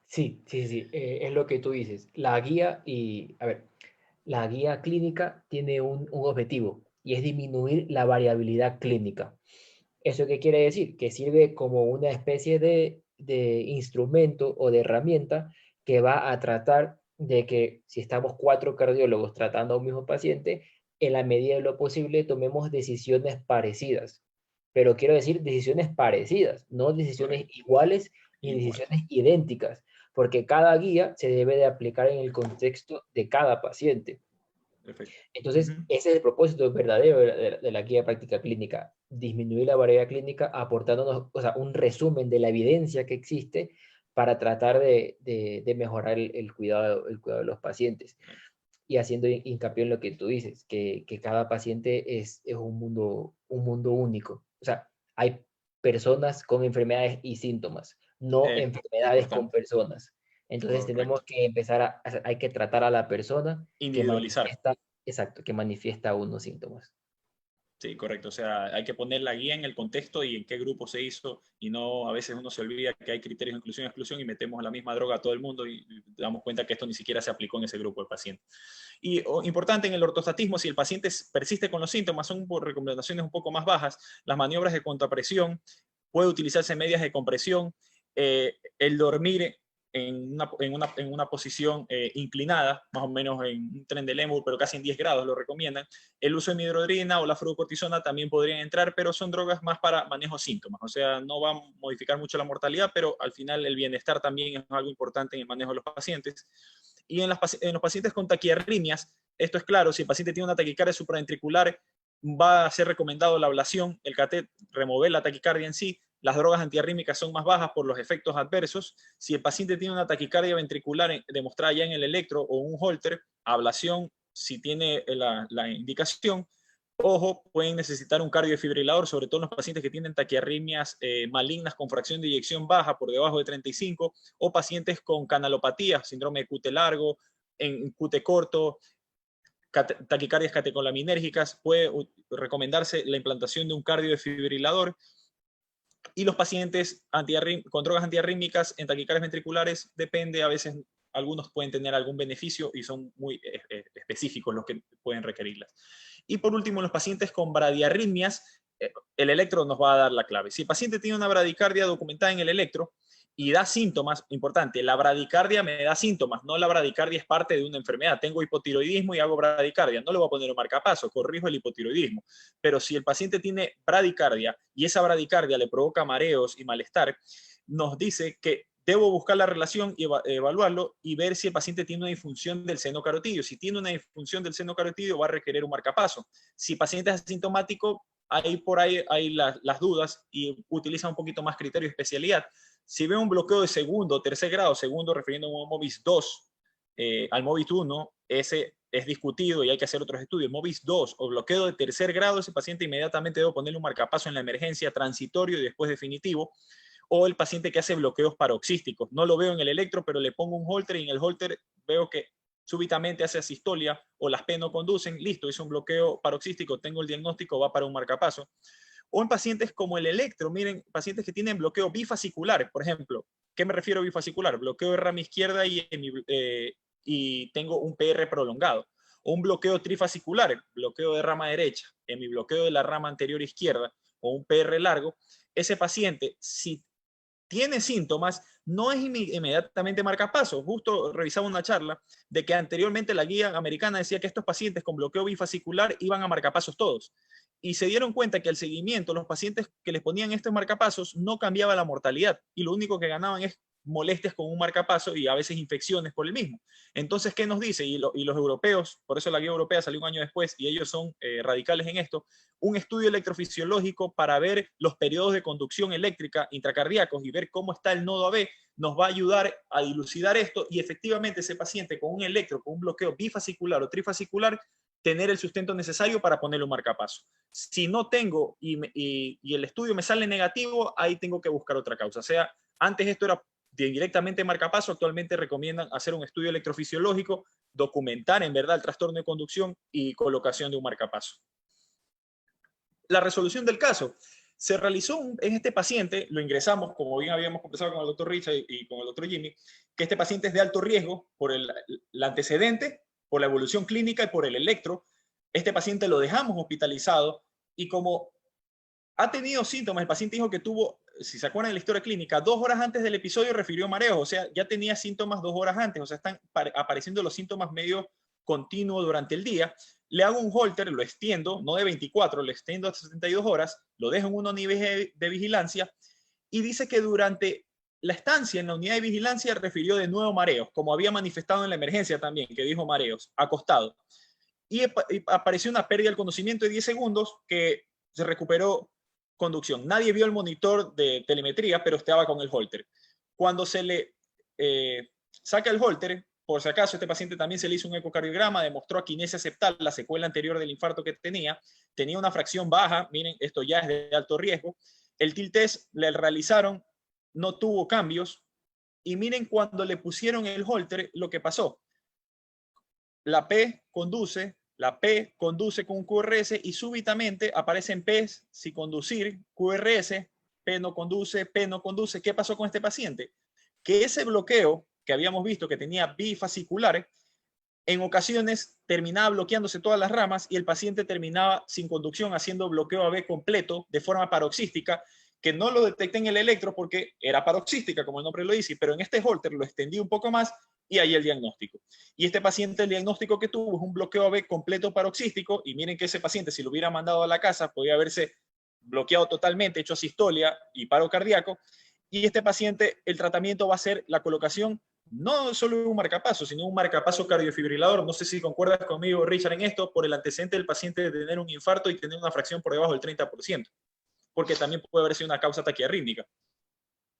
Sí, es lo que tú dices. La guía la guía clínica tiene un objetivo, y es disminuir la variabilidad clínica. ¿Eso qué quiere decir? Que sirve como una especie de instrumento o de herramienta que va a tratar de que, si estamos 4 cardiólogos tratando a un mismo paciente, en la medida de lo posible tomemos decisiones parecidas. Pero quiero decir decisiones parecidas, no decisiones iguales ni decisiones idénticas, porque cada guía se debe de aplicar en el contexto de cada paciente. Perfecto. Entonces, ese es el propósito verdadero de la guía de práctica clínica: disminuir la variabilidad clínica, aportándonos, o sea, un resumen de la evidencia que existe para tratar de mejorar el cuidado de los pacientes. Y haciendo hincapié en lo que tú dices, que cada paciente es un mundo único. O sea, hay personas con enfermedades y síntomas, no enfermedades con personas. Entonces tenemos que empezar hay que tratar a la persona individualizar. Que manifiesta unos síntomas. Sí, correcto. O sea, hay que poner la guía en el contexto y en qué grupo se hizo, y no, a veces uno se olvida que hay criterios de inclusión y exclusión y metemos la misma droga a todo el mundo y damos cuenta que esto ni siquiera se aplicó en ese grupo del paciente. Y importante en el ortostatismo, si el paciente persiste con los síntomas, son por recomendaciones un poco más bajas, las maniobras de contrapresión, puede utilizarse medias de compresión, el dormir en una posición inclinada, más o menos en un tren de Lemur, pero casi en 10 grados lo recomiendan. El uso de midodrina o la fluorocortisona también podrían entrar, pero son drogas más para manejo de síntomas. O sea, no va a modificar mucho la mortalidad, pero al final el bienestar también es algo importante en el manejo de los pacientes. Y en los pacientes con taquiarritmias, esto es claro: si el paciente tiene una taquicardia supraventricular, va a ser recomendado la ablación, el catéter, remover la taquicardia en sí. Las drogas antiarrítmicas son más bajas por los efectos adversos. Si el paciente tiene una taquicardia ventricular demostrada ya en el electro o un Holter, ablación si tiene la indicación. Ojo, pueden necesitar un cardiofibrilador, sobre todo en los pacientes que tienen taquiarritmias malignas con fracción de eyección baja por debajo de 35, o pacientes con canalopatía, síndrome de QT largo, en QT corto, taquicardias catecolaminérgicas. Puede recomendarse la implantación de un cardiofibrilador. Y los pacientes con drogas antiarrítmicas en taquicardias ventriculares, depende, a veces algunos pueden tener algún beneficio y son muy específicos los que pueden requerirlas. Y por último, los pacientes con bradiarritmias, el electro nos va a dar la clave. Si el paciente tiene una bradicardia documentada en el electro y da síntomas, importante, la bradicardia me da síntomas, no la bradicardia es parte de una enfermedad. Tengo hipotiroidismo y hago bradicardia, no le voy a poner un marcapaso, corrijo el hipotiroidismo. Pero si el paciente tiene bradicardia y esa bradicardia le provoca mareos y malestar, nos dice que debo buscar la relación y evaluarlo y ver si el paciente tiene una disfunción del seno carotidio. Si tiene una disfunción del seno carotidio, va a requerir un marcapaso. Si el paciente es asintomático, ahí por ahí hay las dudas y utiliza un poquito más criterio de especialidad. Si veo un bloqueo de segundo o tercer grado, segundo refiriendo a un MOVIS 2, al MOVIS 1, ese es discutido y hay que hacer otros estudios. MOVIS 2 o bloqueo de tercer grado, ese paciente inmediatamente debo ponerle un marcapaso en la emergencia, transitorio y después definitivo. O el paciente que hace bloqueos paroxísticos. No lo veo en el electro, pero le pongo un Holter y en el Holter veo que súbitamente hace asistolia o las P no conducen. Listo, hice un bloqueo paroxístico, tengo el diagnóstico, va para un marcapaso. O en pacientes como el electro, miren, pacientes que tienen bloqueo bifascicular, por ejemplo. ¿Qué me refiero a bifascicular? Bloqueo de rama izquierda y tengo un PR prolongado. O un bloqueo trifascicular, bloqueo de rama derecha, en mi bloqueo de la rama anterior izquierda, o un PR largo. Ese paciente, si tiene síntomas, no es inmediatamente marcapaso. Justo revisaba una charla de que anteriormente la guía americana decía que estos pacientes con bloqueo bifascicular iban a marcapasos todos. Y se dieron cuenta que al seguimiento, los pacientes que les ponían estos marcapasos no cambiaba la mortalidad y lo único que ganaban es molestias con un marcapaso y a veces infecciones por el mismo. Entonces, ¿qué nos dice? Y los europeos, por eso la guía europea salió un año después y ellos son radicales en esto, un estudio electrofisiológico para ver los periodos de conducción eléctrica intracardíacos y ver cómo está el nodo AB nos va a ayudar a dilucidar esto y efectivamente ese paciente con un electro, con un bloqueo bifasicular o trifasicular, tener el sustento necesario para ponerle un marcapaso. Si no tengo y el estudio me sale negativo, ahí tengo que buscar otra causa. O sea, antes esto era directamente marcapaso, actualmente recomiendan hacer un estudio electrofisiológico, documentar en verdad el trastorno de conducción y colocación de un marcapaso. La resolución del caso. Se realizó en este paciente, lo ingresamos, como bien habíamos conversado con el doctor Richard y con el doctor Jimmy, que este paciente es de alto riesgo por el antecedente, por la evolución clínica y por el electro. Este paciente lo dejamos hospitalizado y como ha tenido síntomas, el paciente dijo que tuvo, si se acuerdan de la historia clínica, 2 horas antes del episodio refirió mareos, o sea, ya tenía síntomas 2 horas antes, o sea, están apareciendo los síntomas medio continuos durante el día. Le hago un holter, lo extiendo, no de 24, lo extiendo a 72 horas, lo dejo en una unidad de vigilancia y dice que durante la estancia en la unidad de vigilancia refirió de nuevo mareos, como había manifestado en la emergencia también, que dijo mareos, acostado. Y apareció una pérdida del conocimiento de 10 segundos que se recuperó conducción. Nadie vio el monitor de telemetría, pero estaba con el holter. Cuando se le saca el holter, por si acaso, este paciente también se le hizo un ecocardiograma, demostró aquinesia septal, la secuela anterior del infarto que tenía una fracción baja, miren, esto ya es de alto riesgo. El TIL test le realizaron, no tuvo cambios, y miren cuando le pusieron el holter, lo que pasó. La P conduce con un QRS y súbitamente aparecen P's sin conducir, QRS, P no conduce, P no conduce. ¿Qué pasó con este paciente? Que ese bloqueo que habíamos visto que tenía bifasicular, en ocasiones terminaba bloqueándose todas las ramas y el paciente terminaba sin conducción haciendo bloqueo AB completo de forma paroxística, que no lo detecté en el electro porque era paroxística, como el nombre lo dice, pero en este holter lo extendí un poco más y ahí el diagnóstico. Y este paciente, el diagnóstico que tuvo es un bloqueo AB completo paroxístico y miren que ese paciente, si lo hubiera mandado a la casa, podría haberse bloqueado totalmente, hecho asistolia y paro cardíaco. Y este paciente, el tratamiento va a ser la colocación no solo de un marcapaso, sino un marcapaso cardiofibrilador. No sé si concuerdas conmigo, Richard, en esto, por el antecedente del paciente de tener un infarto y tener una fracción por debajo del 30%, porque también puede haber sido una causa taquiarrítmica.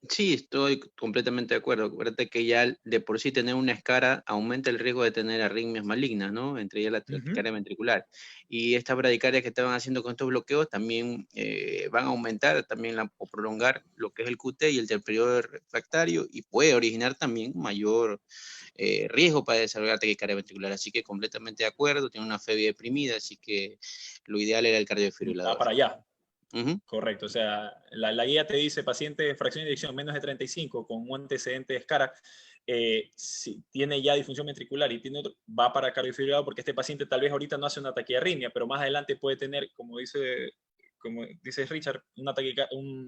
Sí, estoy completamente de acuerdo. Acuérdate que ya de por sí tener una escara aumenta el riesgo de tener arritmias malignas, ¿no? Entre ellas la taquicardia ventricular. Y estas bradicarias que estaban haciendo con estos bloqueos también van a aumentar también o prolongar lo que es el QT y el periodo refractario y puede originar también mayor riesgo para desarrollar taquicardia ventricular. Así que completamente de acuerdo, tiene una febia deprimida, así que lo ideal era el cardiofibrilador. Va para allá. Correcto, o sea, la guía te dice paciente de fracción de eyección menos de 35 con un antecedente de escara, si tiene ya disfunción ventricular y tiene otro, va para cardiofibrilador porque este paciente tal vez ahorita no hace una taquiarritmia, pero más adelante puede tener, como dice Richard, una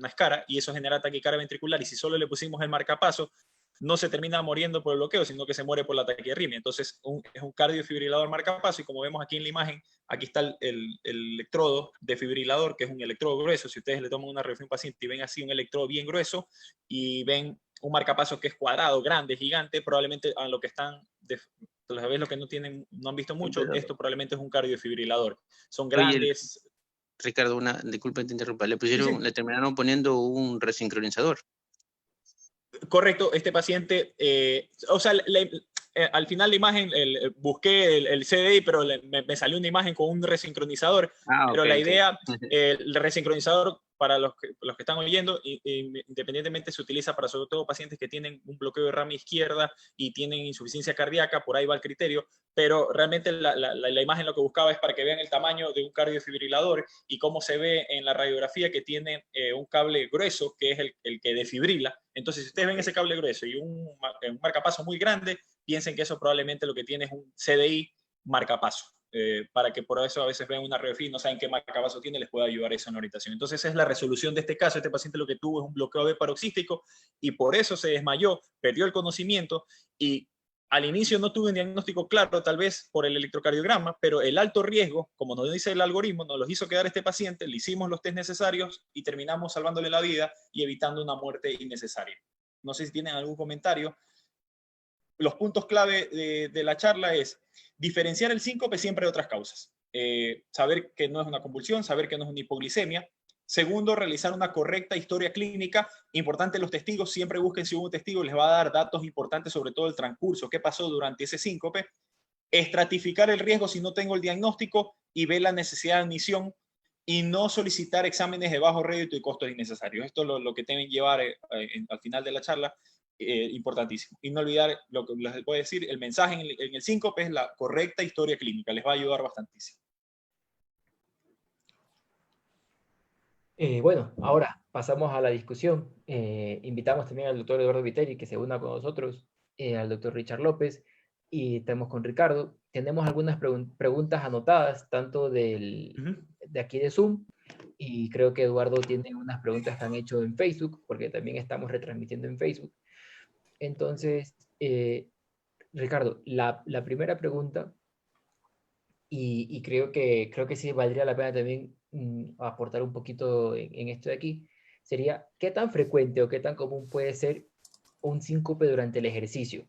escara y eso genera taquicardia ventricular y si solo le pusimos el marcapaso, no se termina muriendo por el bloqueo, sino que se muere por la taquiarritmia. Entonces, es un cardiofibrilador marcapaso y como vemos aquí en la imagen, aquí está el electrodo defibrilador, que es un electrodo grueso. Si ustedes le toman una revisión paciente y ven así un electrodo bien grueso y ven un marcapaso que es cuadrado, grande, gigante, probablemente a lo que están, tal vez lo que no han visto mucho, esto probablemente es un cardiofibrilador. Son grandes... Oye, Ricardo, disculpa te interrumpa, le terminaron poniendo un resincronizador. Correcto, este paciente, o sea, al final la imagen, busqué el CDI, pero me salió una imagen con un resincronizador, pero la idea, el resincronizador, para los que están oyendo, independientemente se utiliza para sobre todo pacientes que tienen un bloqueo de rama izquierda y tienen insuficiencia cardíaca, por ahí va el criterio, pero realmente la imagen lo que buscaba es para que vean el tamaño de un cardiofibrilador y cómo se ve en la radiografía que tiene un cable grueso, que es el que defibrila. Entonces, si ustedes ven ese cable grueso y un marcapaso muy grande, piensen que eso probablemente lo que tiene es un CDI marcapaso. Para que por eso a veces ven una radiografía y no saben qué marcapaso tiene, les puede ayudar eso en la orientación. Entonces, esa es la resolución de este caso. Este paciente lo que tuvo es un bloqueo AB paroxístico y por eso se desmayó, perdió el conocimiento y al inicio no tuve un diagnóstico claro, tal vez por el electrocardiograma, pero el alto riesgo, como nos dice el algoritmo, nos los hizo quedar este paciente, le hicimos los test necesarios y terminamos salvándole la vida y evitando una muerte innecesaria. no sé si tienen algún comentario. Los puntos clave de la charla es diferenciar el síncope siempre de otras causas. Saber que no es una convulsión, saber que no es una hipoglicemia. Segundo, realizar una correcta historia clínica. Importante, los testigos, siempre busquen si hubo un testigo, les va a dar datos importantes sobre todo el transcurso, qué pasó durante ese síncope. Estratificar el riesgo si no tengo el diagnóstico y ver la necesidad de admisión y no solicitar exámenes de bajo rédito y costos innecesarios. Esto es lo que deben llevar al final de la charla, importantísimo. Y no olvidar lo que les puedo decir, el mensaje en el síncope es la correcta historia clínica, les va a ayudar bastantísimo. Bueno, ahora pasamos a la discusión. Invitamos también al doctor Eduardo Viteri que se una con nosotros, al doctor Richard López, y estamos con Ricardo. Tenemos algunas preguntas anotadas, tanto de aquí de Zoom, y creo que Eduardo tiene unas preguntas que han hecho en Facebook, porque también estamos retransmitiendo en Facebook. Entonces, Ricardo, la primera pregunta, y creo que sí valdría la pena también aportar un poquito en esto de aquí, sería, ¿qué tan frecuente o qué tan común puede ser un síncope durante el ejercicio?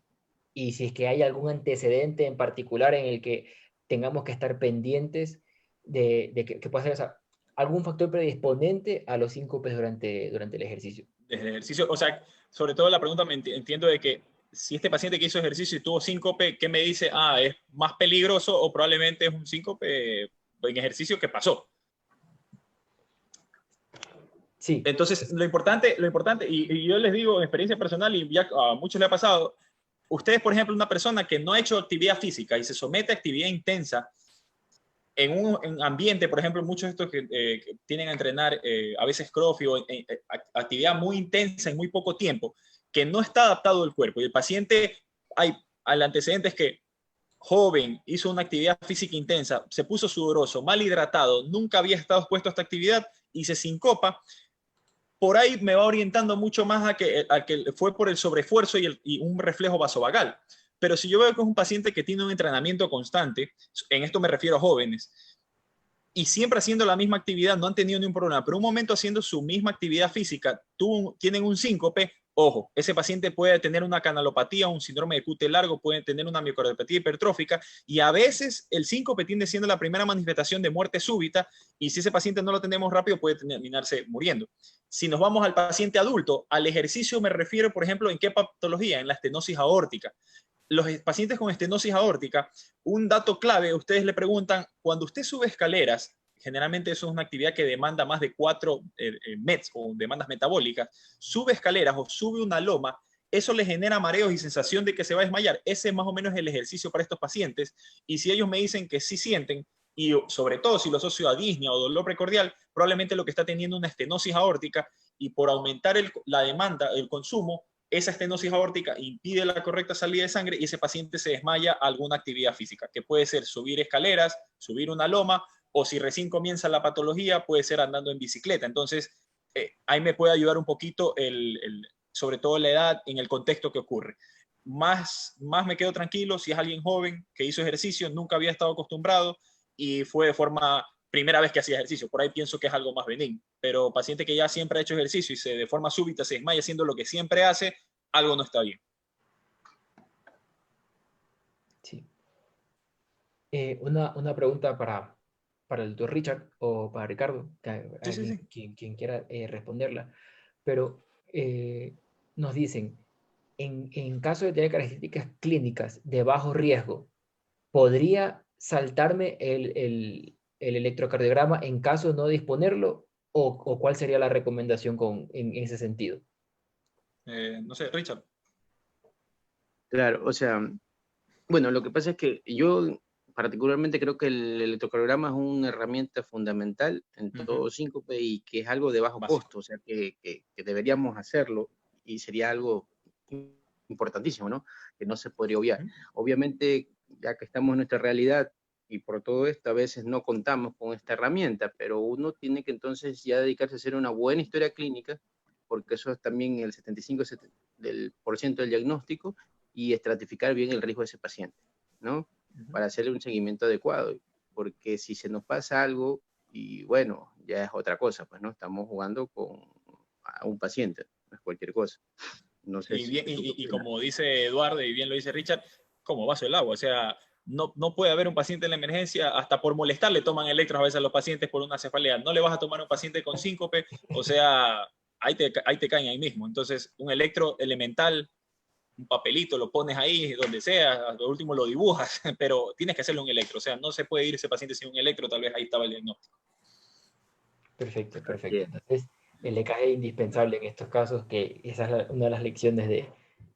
Y si es que hay algún antecedente en particular en el que tengamos que estar pendientes de que pueda ser, o sea, algún factor predisponente a los síncopes durante el ejercicio. Desde el ejercicio, o sea, sobre todo la pregunta, entiendo de que si este paciente que hizo ejercicio y tuvo síncope, ¿qué me dice? Ah, es más peligroso o probablemente es un síncope en ejercicio que pasó. Sí. Entonces, lo importante y yo les digo en experiencia personal, y ya a muchos les ha pasado, ustedes, por ejemplo, una persona que no ha hecho actividad física y se somete a actividad intensa en un ambiente, por ejemplo, muchos de estos que tienen a entrenar a veces CrossFit o actividad muy intensa en muy poco tiempo, que no está adaptado el cuerpo. Y el paciente, el antecedente es que joven, hizo una actividad física intensa, se puso sudoroso, mal hidratado, nunca había estado expuesto a esta actividad y se sincopa. Por ahí me va orientando mucho más a que fue por el sobreesfuerzo y un reflejo vasovagal. Pero si yo veo que es un paciente que tiene un entrenamiento constante, en esto me refiero a jóvenes, y siempre haciendo la misma actividad, no han tenido ningún problema, pero un momento haciendo su misma actividad física, tienen un síncope, ojo, ese paciente puede tener una canalopatía, un síndrome de QT largo, puede tener una miocardiopatía hipertrófica, y a veces el síncope tiende siendo la primera manifestación de muerte súbita, y si ese paciente no lo tenemos rápido, puede terminarse muriendo. Si nos vamos al paciente adulto, al ejercicio me refiero, por ejemplo, ¿en qué patología? En la estenosis aórtica. Los pacientes con estenosis aórtica, un dato clave, ustedes le preguntan, cuando usted sube escaleras, generalmente eso es una actividad que demanda más de 4 METs o demandas metabólicas, sube escaleras o sube una loma, eso le genera mareos y sensación de que se va a desmayar. Ese más o menos es el ejercicio para estos pacientes. Y si ellos me dicen que sí sienten, y sobre todo si lo asocio a disnea o dolor precordial, probablemente lo que está teniendo una estenosis aórtica y por aumentar la demanda, el consumo, esa estenosis aórtica impide la correcta salida de sangre y ese paciente se desmaya a alguna actividad física, que puede ser subir escaleras, subir una loma, o si recién comienza la patología, puede ser andando en bicicleta. Entonces, ahí me puede ayudar un poquito, sobre todo la edad, en el contexto que ocurre. Más me quedo tranquilo si es alguien joven que hizo ejercicio, nunca había estado acostumbrado y fue de forma primera vez que hacía ejercicio. Por ahí pienso que es algo más benigno. Pero paciente que ya siempre ha hecho ejercicio y de forma súbita se desmaya haciendo lo que siempre hace, algo no está bien. Sí. Una pregunta para el doctor Richard o para Ricardo, quien quiera responderla. Pero nos dicen, en caso de tener características clínicas de bajo riesgo, ¿podría saltarme el electrocardiograma en caso de no disponerlo? ¿O cuál sería la recomendación en ese sentido? No sé, Richard. Claro, o sea, bueno, lo que pasa es que yo particularmente creo que el electrocardiograma es una herramienta fundamental en todo síncope y que es algo de bajo costo, o sea, que deberíamos hacerlo y sería algo importantísimo, ¿no? Que no se podría obviar. Obviamente, ya que estamos en nuestra realidad y por todo esto a veces no contamos con esta herramienta, pero uno tiene que entonces ya dedicarse a hacer una buena historia clínica, porque eso es también el 75% del diagnóstico, y estratificar bien el riesgo de ese paciente, ¿no? Para hacerle un seguimiento adecuado, porque si se nos pasa algo, y bueno, ya es otra cosa, pues, ¿no? Estamos jugando con a un paciente, no es cualquier cosa. No sé Y, si bien, tú qué y opinas. como dice Eduardo y bien lo dice Richard, como vaso del agua. O sea, no puede haber un paciente en la emergencia, hasta por molestar le toman electros a veces a los pacientes por una cefalea. No le vas a tomar a un paciente con síncope, o sea, ahí te caen ahí mismo. Entonces, un electro elemental, un papelito, lo pones ahí, donde sea, al último lo dibujas, pero tienes que hacerle un electro. O sea, no se puede ir ese paciente sin un electro, tal vez ahí estaba el diagnóstico. Perfecto, Así perfecto. es. Entonces, el EKG es indispensable en estos casos, que esa es una de las lecciones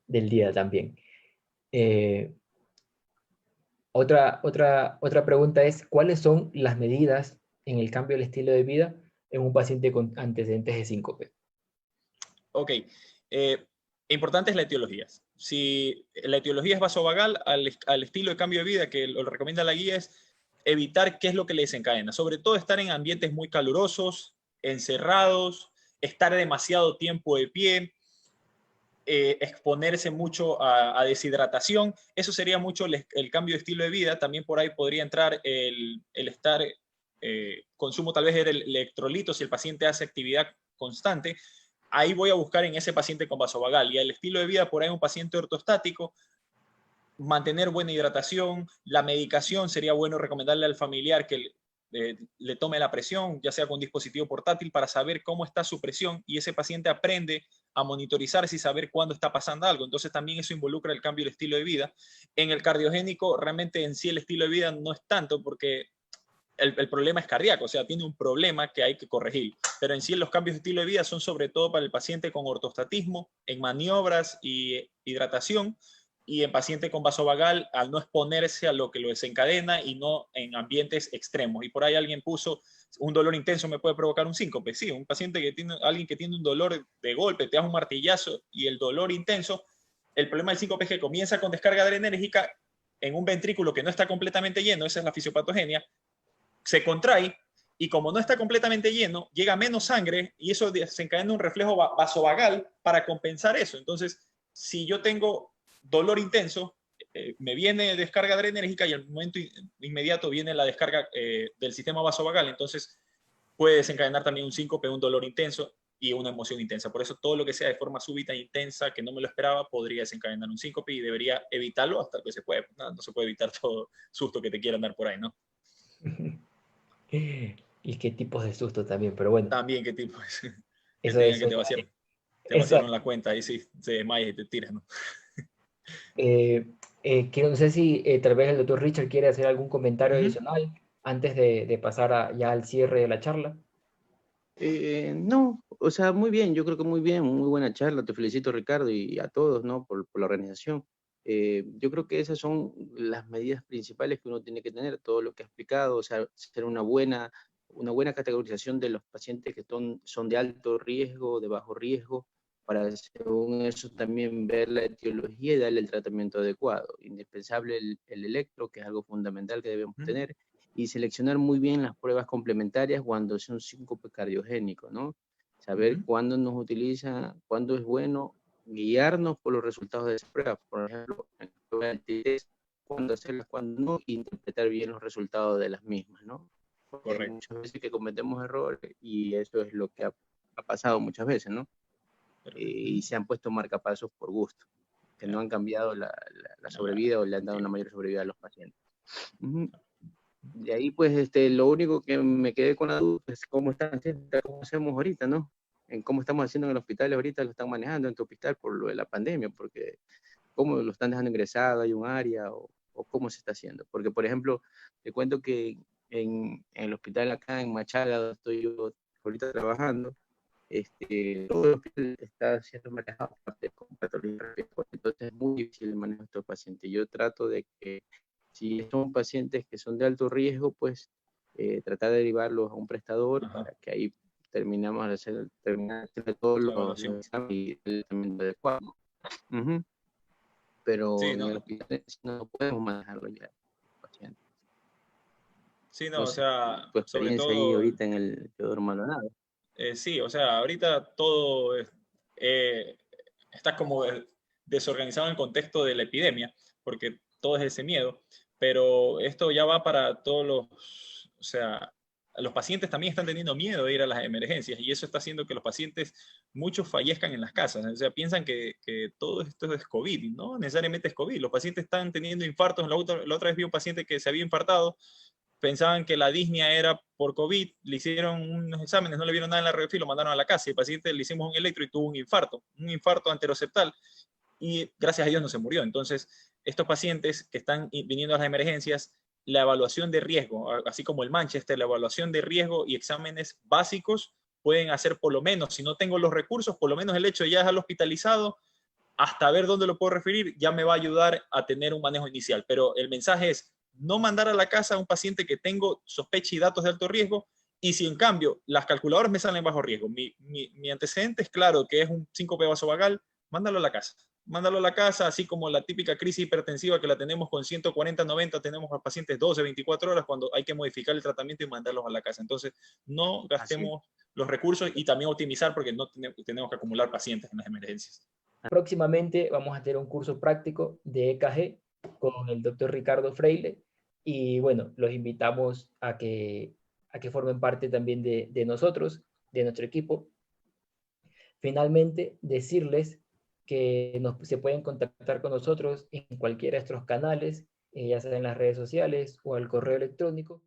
del día también. Eh, otra pregunta es, ¿cuáles son las medidas en el cambio del estilo de vida en un paciente con antecedentes de síncope? Ok, importante es la etiología. Si la etiología es vasovagal, al estilo de cambio de vida que lo recomienda la guía es evitar qué es lo que le desencadena. Sobre todo estar en ambientes muy calurosos, encerrados, estar demasiado tiempo de pie, exponerse mucho a deshidratación. Eso sería mucho el cambio de estilo de vida. También por ahí podría entrar el estar, consumo tal vez de electrolitos si el paciente hace actividad constante. Ahí voy a buscar en ese paciente con vasovagal. Y el estilo de vida por ahí un paciente ortostático, mantener buena hidratación, la medicación sería bueno recomendarle al familiar que le tome la presión, ya sea con un dispositivo portátil, para saber cómo está su presión y ese paciente aprende a monitorizarse y saber cuándo está pasando algo. Entonces también eso involucra el cambio del estilo de vida. En el cardiogénico, realmente en sí el estilo de vida no es tanto porque el problema es cardíaco, o sea, tiene un problema que hay que corregir. Pero en sí los cambios de estilo de vida son sobre todo para el paciente con ortostatismo, en maniobras y hidratación, y en paciente con vasovagal al no exponerse a lo que lo desencadena y no en ambientes extremos. Y por ahí alguien puso, un dolor intenso me puede provocar un síncope. Sí, un paciente que tiene, alguien que tiene un dolor de golpe, te das un martillazo y el dolor intenso, el problema del síncope es que comienza con descarga adrenérgica en un ventrículo que no está completamente lleno, esa es la fisiopatogenia, se contrae y como no está completamente lleno, llega menos sangre y eso desencadena un reflejo vasovagal para compensar eso. Entonces, si yo tengo dolor intenso, me viene descarga adrenérgica y al momento inmediato viene la descarga del sistema vasovagal, entonces puede desencadenar también un síncope, un dolor intenso y una emoción intensa. Por eso todo lo que sea de forma súbita e intensa, que no me lo esperaba, podría desencadenar un síncope y debería evitarlo hasta que se puede. No se puede evitar todo susto que te quieran dar por ahí, ¿no? Y qué tipos de susto también, pero bueno, También qué tipo es. Que eso te digan es que te vaciaron exacto. la cuenta y sí, se desmayas y te tiras, ¿no? Que no sé si tal vez el doctor Richard quiere hacer algún comentario Ujú. adicional antes de pasar ya al cierre de la charla. No, o sea, muy bien, yo creo que muy bien, muy buena charla, te felicito Ricardo y a todos, ¿no? Por la organización. Yo creo que esas son las medidas principales que uno tiene que tener, todo lo que ha explicado, o sea, hacer una buena categorización de los pacientes que son de alto riesgo, de bajo riesgo, para según eso también ver la etiología y darle el tratamiento adecuado. Indispensable el electro, que es algo fundamental que debemos Ujú. tener y seleccionar muy bien las pruebas complementarias cuando son síncope cardiogénico, ¿no? Saber Ujú. cuándo nos utiliza, cuándo es bueno guiarnos por los resultados de esas pruebas. Por ejemplo, en la prueba del TTS, cuándo hacerlas, cuándo no, e interpretar bien los resultados de las mismas, ¿no? Porque hay Correcto. muchas veces que cometemos errores y eso es lo que ha pasado muchas veces, ¿no? Perfecto. Y se han puesto marcapasos por gusto, que no Ya. han cambiado la sobrevida o le han dado una mayor sobrevida a los pacientes. Uh -huh. De ahí, pues, lo único que me quedé con la duda es cómo están haciendo, cómo hacemos ahorita, ¿no? En cómo estamos haciendo en el hospital ahorita, lo están manejando en tu hospital por lo de la pandemia, porque cómo lo están dejando ingresado, hay un área o cómo se está haciendo. Porque, por ejemplo, te cuento que en el hospital acá en Machala, donde estoy yo ahorita trabajando, todo el hospital está siendo manejado con patología, entonces es muy difícil el manejo de estos pacientes. Yo trato de que si son pacientes que son de alto riesgo, pues tratar de derivarlos a un prestador Ajá. para que ahí terminar de hacer todos La los evaluación. exámenes y el tratamiento adecuado. Uh-huh. Pero Sí, en el no. hospital no podemos manejarlo ya, pacientes. Sí, no, No o sé, sea, tu sobre experiencia ahí todo, ahorita en el Teodoro Maldonado. sí, o sea, ahorita todo eh, está como desorganizado en el contexto de la epidemia, porque todo es ese miedo, pero esto ya va para todos los, o sea, los pacientes también están teniendo miedo de ir a las emergencias y eso está haciendo que los pacientes, muchos fallezcan en las casas. O sea, piensan que todo esto es COVID, no necesariamente es COVID. Los pacientes están teniendo infartos. La otra vez vi un paciente que se había infartado, pensaban que la disnea era por COVID, le hicieron unos exámenes, no le vieron nada en la radiografía, lo mandaron a la casa y el paciente le hicimos un electro y tuvo un infarto anteroseptal y gracias a Dios no se murió. Entonces, estos pacientes que están viniendo a las emergencias, la evaluación de riesgo, así como el Manchester, la evaluación de riesgo y exámenes básicos pueden hacer por lo menos, si no tengo los recursos, por lo menos el hecho de ya dejarlo hospitalizado, hasta ver dónde lo puedo referir, ya me va a ayudar a tener un manejo inicial. Pero el mensaje es no mandar a la casa a un paciente que tengo sospecha y datos de alto riesgo, y si en cambio las calculadoras me salen bajo riesgo, mi antecedente es claro que es un síncope vasovagal, mándalo a la casa. Mándalo a la casa, así como la típica crisis hipertensiva que la tenemos con 140-90, tenemos a pacientes 12, 24 horas cuando hay que modificar el tratamiento y mandarlos a la casa. Entonces, no gastemos los recursos y también optimizar porque no tenemos que acumular pacientes en las emergencias. Próximamente vamos a tener un curso práctico de EKG con el doctor Ricardo Freile y bueno, los invitamos a que formen parte también de nosotros, de nuestro equipo. Finalmente, decirles que se pueden contactar con nosotros en cualquiera de nuestros canales, ya sea en las redes sociales o al correo electrónico.